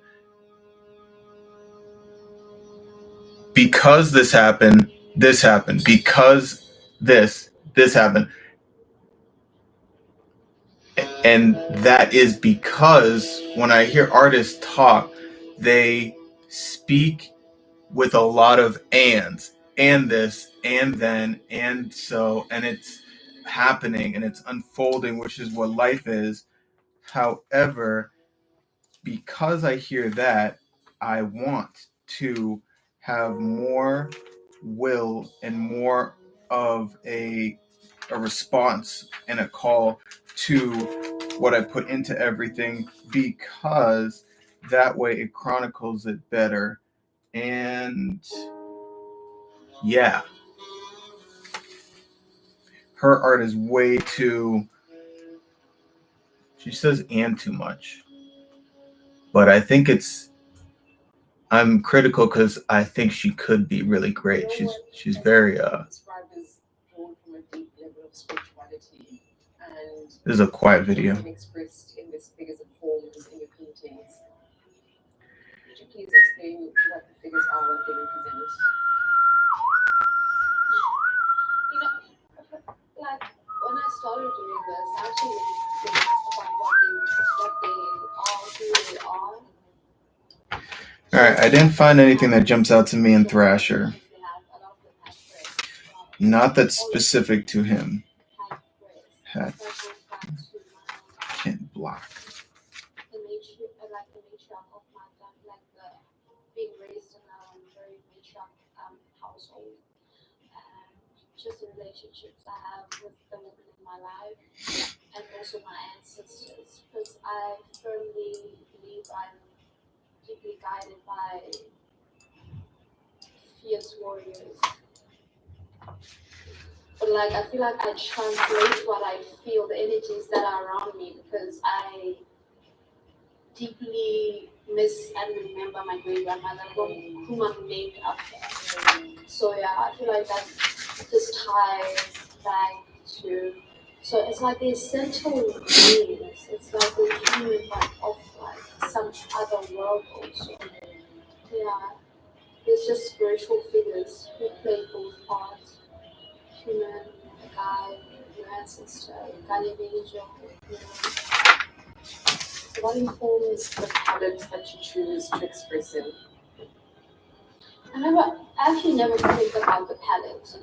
Because this happened, this happened. Because this happened. And that is because when I hear artists talk, they speak with a lot of ands, and this, and then, and so, and it's happening and it's unfolding, which is what life is. However, because I hear that, I want to have more will and more of a response and a call to what I put into everything, because that way it chronicles it better. And yeah, her art is way too, she says and too much, but I think I'm critical because I think she could be really great. She's very Described as drawn from a deep level of spirituality, and this is a quiet video. Expressed in these figures and forms in your paintings. Would you please explain what the figures are, what they represent? You know, like when I started doing this, I actually didn't think about what they are, who they are. All right, I didn't find anything that jumps out to me in Thrasher. Not that's specific to him. Hat. Can't block. The matriarch of my family, like being raised in a very matriarch household, and just the relationships I have with the women in my life, and also my ancestors, because I firmly believe I'm deeply guided by fierce warriors. But like I feel like I translate what I feel, the energies that are around me, because I deeply miss and remember my great grandmother, whom I'm named after. So yeah, I feel like that just ties back to. So it's like the essential beings. It's like the human part of like some other world also. Yeah, it's just spiritual figures who play both parts. Human, a guide, your ancestor, your guardian angel. You know. What informs the palette that you choose to express in? I actually never think about the palette.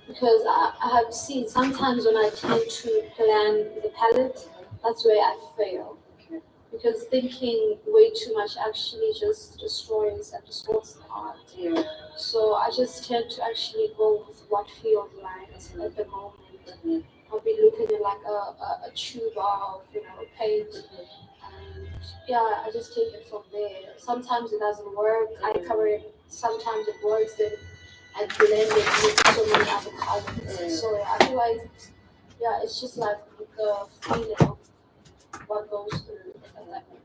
Because I have seen sometimes when I tend to plan the palette, that's where I fail. Because thinking way too much actually just destroys and distorts the art. Yeah. So I just tend to actually go with what feels right at the moment. I'll be looking at like a tube of paint and Yeah, I just take it from there. Sometimes it doesn't work. I cover it. Sometimes it works. Then I blend it with so many other colors. So I feel like, yeah, it's just like the feeling of what goes through at that moment.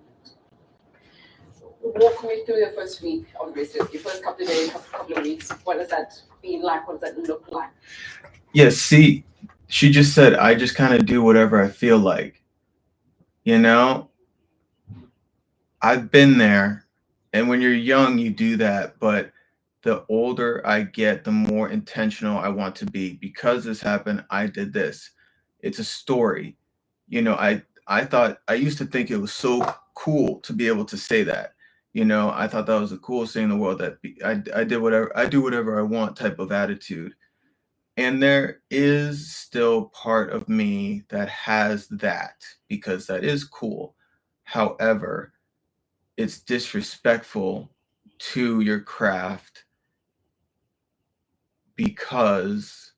Walk me through the first week of residency, first couple of days, couple of weeks. What does that feel like? What does that look like? Yeah, see, she just said, I just kind of do whatever I feel like. You know, I've been there. And when you're young, you do that. But the older I get, the more intentional I want to be. Because this happened, I did this. It's a story. You know, I used to think it was so cool to be able to say that. You know, I thought that was the coolest thing in the world, that I do whatever I want type of attitude. And there is still part of me that has that, because that is cool. However, it's disrespectful to your craft because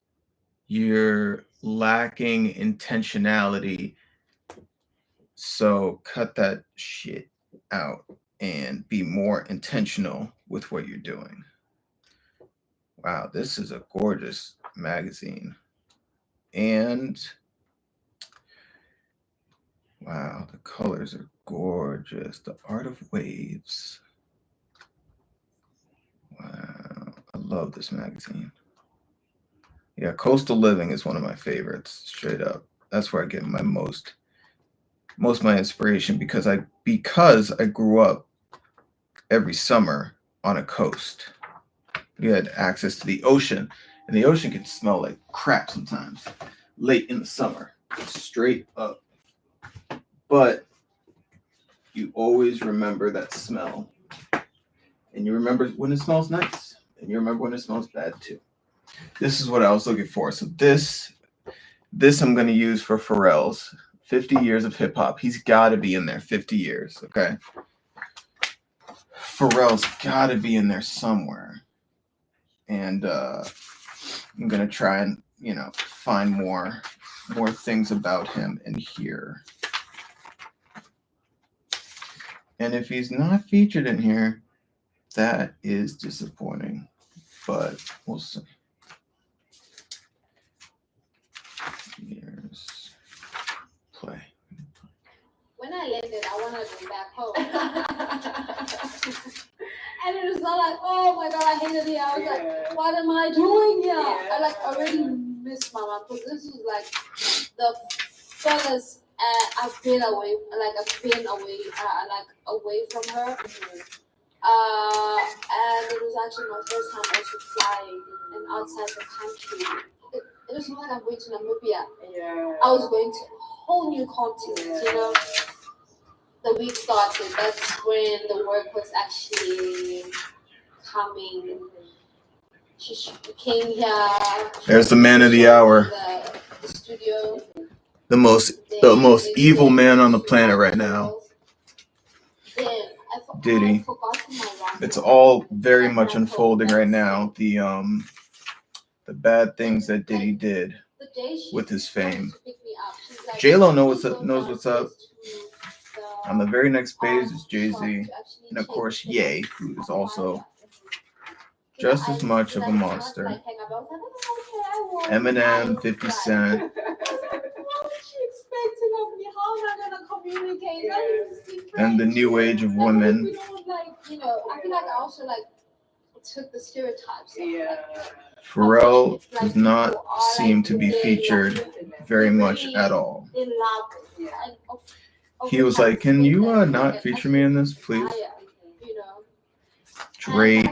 you're lacking intentionality. So cut that shit out and be more intentional with what you're doing. Wow, this is a gorgeous magazine. And wow, the colors are gorgeous. The Art of Waves. Wow, I love this magazine. Yeah, Coastal Living is one of my favorites, straight up. That's where I get my most of my inspiration, because I grew up every summer on a coast. We had access to the ocean, and the ocean can smell like crap sometimes late in the summer, straight up. But you always remember that smell, and you remember when it smells nice, and you remember when it smells bad too. This is what I was looking for. So this I'm going to use for Pharrell's 50 years of hip hop. He's got to be in there. 50 years, okay? Pharrell's got to be in there somewhere. And I'm going to try and, find more things about him in here. And if he's not featured in here, that is disappointing. But we'll see. Here's play. When I landed, I wanted to go back home. And it was not like, oh my God, I hated it. I was like, what am I doing here? I already missed Mama, because this was like the furthest I've been away, away from her. And it was actually my first time also flying and outside the country. It was not like I'm going to Namibia. I was going to a whole new continent, The week started, that's when the work was actually coming. She came here. There's the man of the hour. The studio. The most evil man on the planet right now. Diddy. It's all very much unfolding right now. The bad things that Diddy did with his fame. J-Lo knows what's up. On the very next page is Jay-Z, and of course Ye, who is also just as much of a monster. Eminem, 50 Cent. What was she expecting of me? How am I gonna communicate? And the new age of women. I feel like I also took the stereotypes. Pharrell does not seem to be featured very much at all. He was like, can you not feature me in this, please? Drake,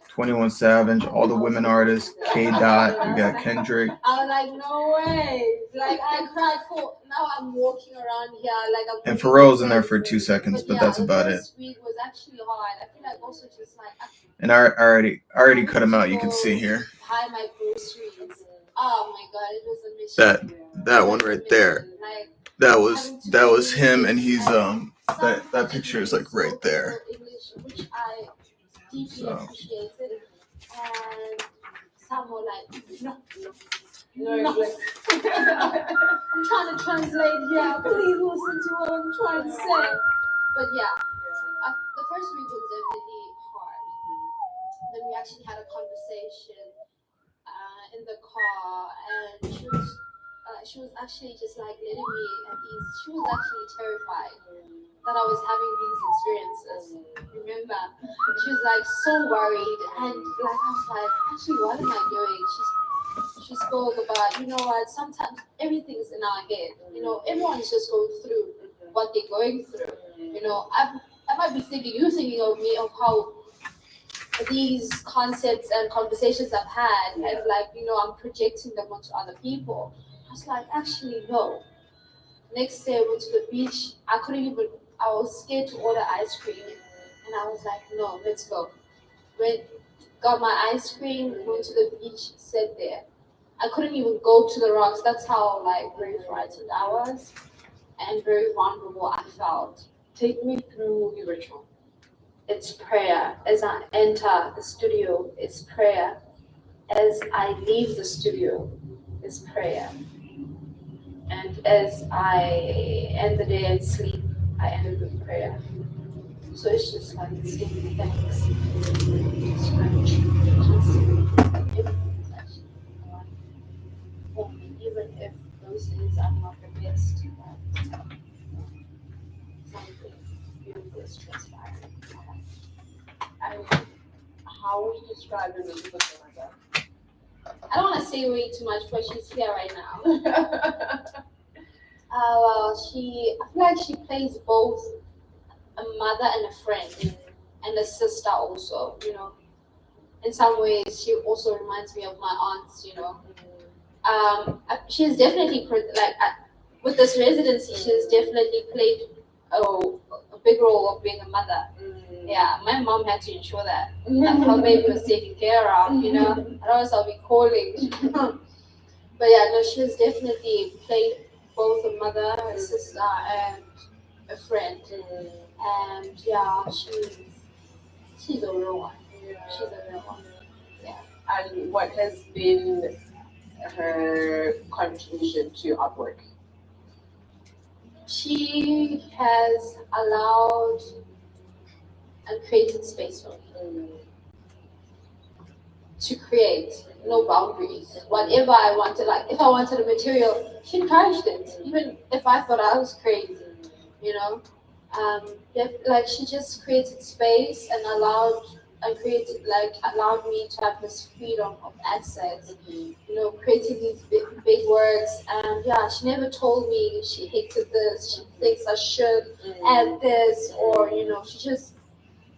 21 Savage, all the women artists, K-Dot, we got Kendrick. I was like, no way. I cried for, now I'm walking around here. And Pharrell's in there for 2 seconds, but that's about it. Week was actually hard. I feel like also just And I already cut him out, you can see here. Buy my groceries. Oh my God, it was a mission. That one right there. That was him, and he's that picture is right there. Which I deeply appreciated, and some were like, no. I'm trying to translate here. Please listen to what I'm trying to say. But yeah, the first week was definitely hard. Then we actually had a conversation in the car, and she was actually just like letting me at ease. She was actually terrified that I was having these experiences. Remember, she was like so worried, and like I was like, actually, what am I doing? She spoke about, you know what? Sometimes everything's in our head. You know, everyone's just going through what they're going through. You know, I might be thinking, you thinking of me of how these concepts and conversations I've had, and like, you know, I'm projecting them onto other people. I was like, actually, no. Next day, I went to the beach. I was scared to order ice cream. And I was like, no, let's go. Got my ice cream, went to the beach, sat there. I couldn't even go to the rocks. That's how like very frightened I was and very vulnerable I felt. Take me through your ritual. It's prayer. As I enter the studio, it's prayer. As I leave the studio, it's prayer. And as I end the day and sleep, I end it with prayer. So it's just like saying thanks. Just like constantly. Everything's actually alive for me, even if those days are not the best, but something beautiful is transpiring. And how would you describe your music with your mother? I don't want to say way too much, but she's here right now. Well, I feel like she plays both a mother and a friend, and a sister also, you know. In some ways, she also reminds me of my aunts, you know. She's definitely, with this residency, she's definitely played a big role of being a mother. Yeah, my mom had to ensure that her baby was taken care of, you know, otherwise I'll be calling. But yeah, no, she's definitely played both a mother, a sister, and a friend. And yeah, she's a real one. She's a real one. Yeah. And what has been her contribution to your artwork? She has allowed and created space for me to create, no boundaries. Whatever I wanted, like if I wanted a material, she encouraged it. Even if I thought I was crazy, you know. Like she just created space and allowed me to have this freedom of access, you know, creating these big works. And yeah, she never told me she hated this, she thinks I should add this, or you know, she just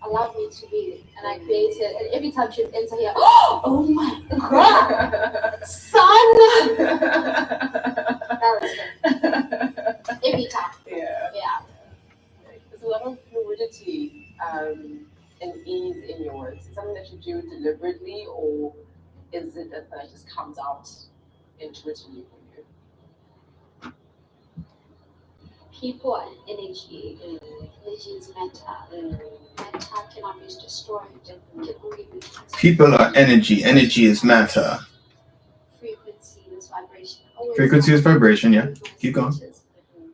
allowed me to be, and I created. And every time she'd enter here, oh my god, son! That was good. Every time. Yeah. There's a lot of fluidity and ease in your words. Is it something that you do deliberately, or is it that just comes out intuitively for you? People are energy. Energy is matter. Matter cannot be destroyed. It can only be transformed. People are energy. Energy is matter. Frequency is vibration. Frequency is vibration, yeah. Keep going.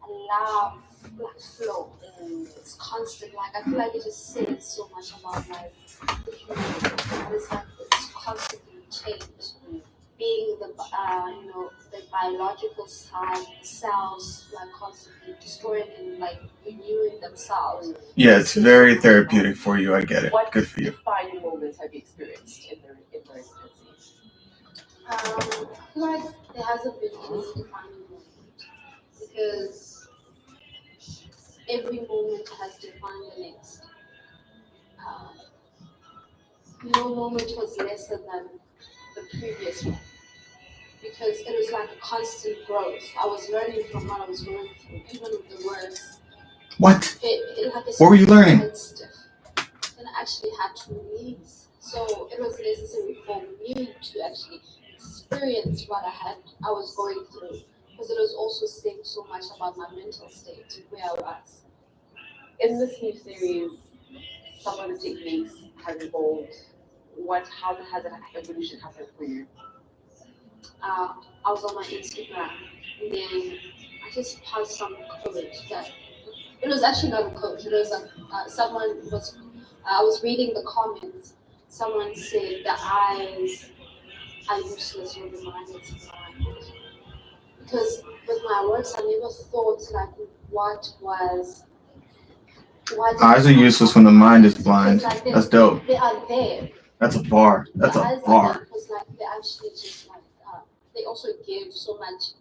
Love, like flow. It's constant. Like I feel like it just says so much about like the human. It's like it's constantly changed. Being the the biological side, cells like constantly destroying and like renewing themselves. Yeah, it's very therapeutic for you. I get it. Good for you. What defining moments have you experienced in the residency? I feel like there hasn't been any defining moment because every moment has defined the next. No moment was lesser than the previous one because it was like a constant growth. I was learning from what I was going through, even with the words. What? Like What were you learning? And I actually had to release. So it was necessary for me to actually experience what I was going through because it was also saying so much about my mental state, where I was. In this new series, some of the techniques have evolved. How has that evolution happened for you? I was on my Instagram and then I just passed some courage that It was actually not a coach. It was someone was. I was reading the comments. Someone said the eyes are useless when the mind is blind. Because with my works, I never thought like what was. Eyes are useless when the mind is blind. That's dope. They are there. That's a bar. That's a bar. Because like they actually just like they also give so much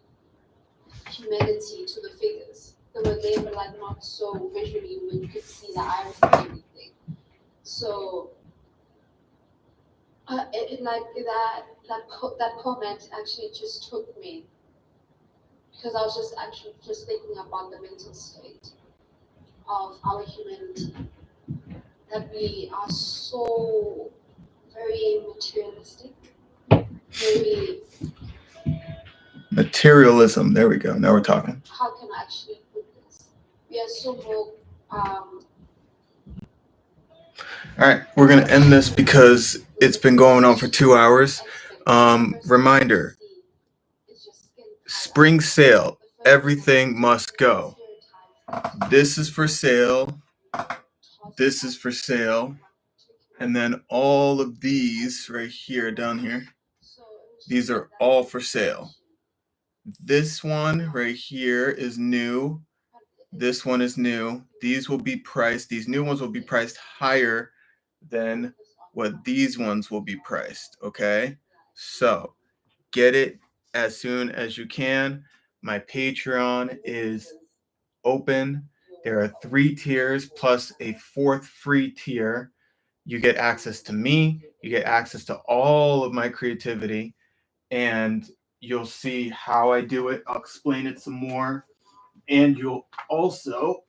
humanity to the figures. They were there, but like not so visually when you could see the iris and everything. So, that comment actually just took me because I was just thinking about the mental state of our humanity, that we are so very materialistic, very. Materialism. There we go. Now we're talking. How can I actually put this? We are so more. All right, we're going to end this because it's been going on for 2 hours. Reminder, spring sale, everything must go. This is for sale. This is for sale. And then all of these right here, down here, these are all for sale. This one right here is new. This one is new. These will be priced. These new ones will be priced higher than what these ones will be priced. Okay. So get it as soon as you can. My Patreon is open. There are 3 tiers plus a 4th free tier. You get access to me. You get access to all of my creativity. And you'll see how I do it. I'll explain it some more. And you'll also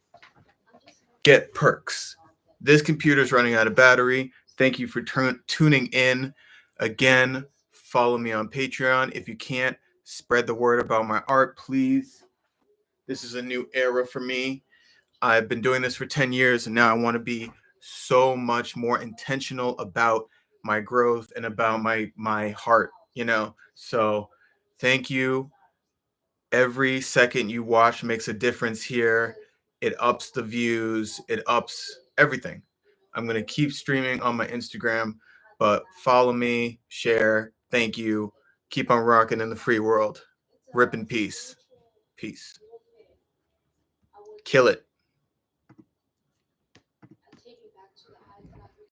get perks. This computer's running out of battery. Thank you for tuning in. Again, follow me on Patreon. If you can't, spread the word about my art, please. This is a new era for me. I've been doing this for 10 years, and now I want to be so much more intentional about my growth and about my heart, you know? So thank you. Every second you watch makes a difference here. It ups the views. It ups everything. I'm going to keep streaming on my Instagram, but follow me, share. Thank you. Keep on rocking in the free world. Rip in peace. Peace. Kill it.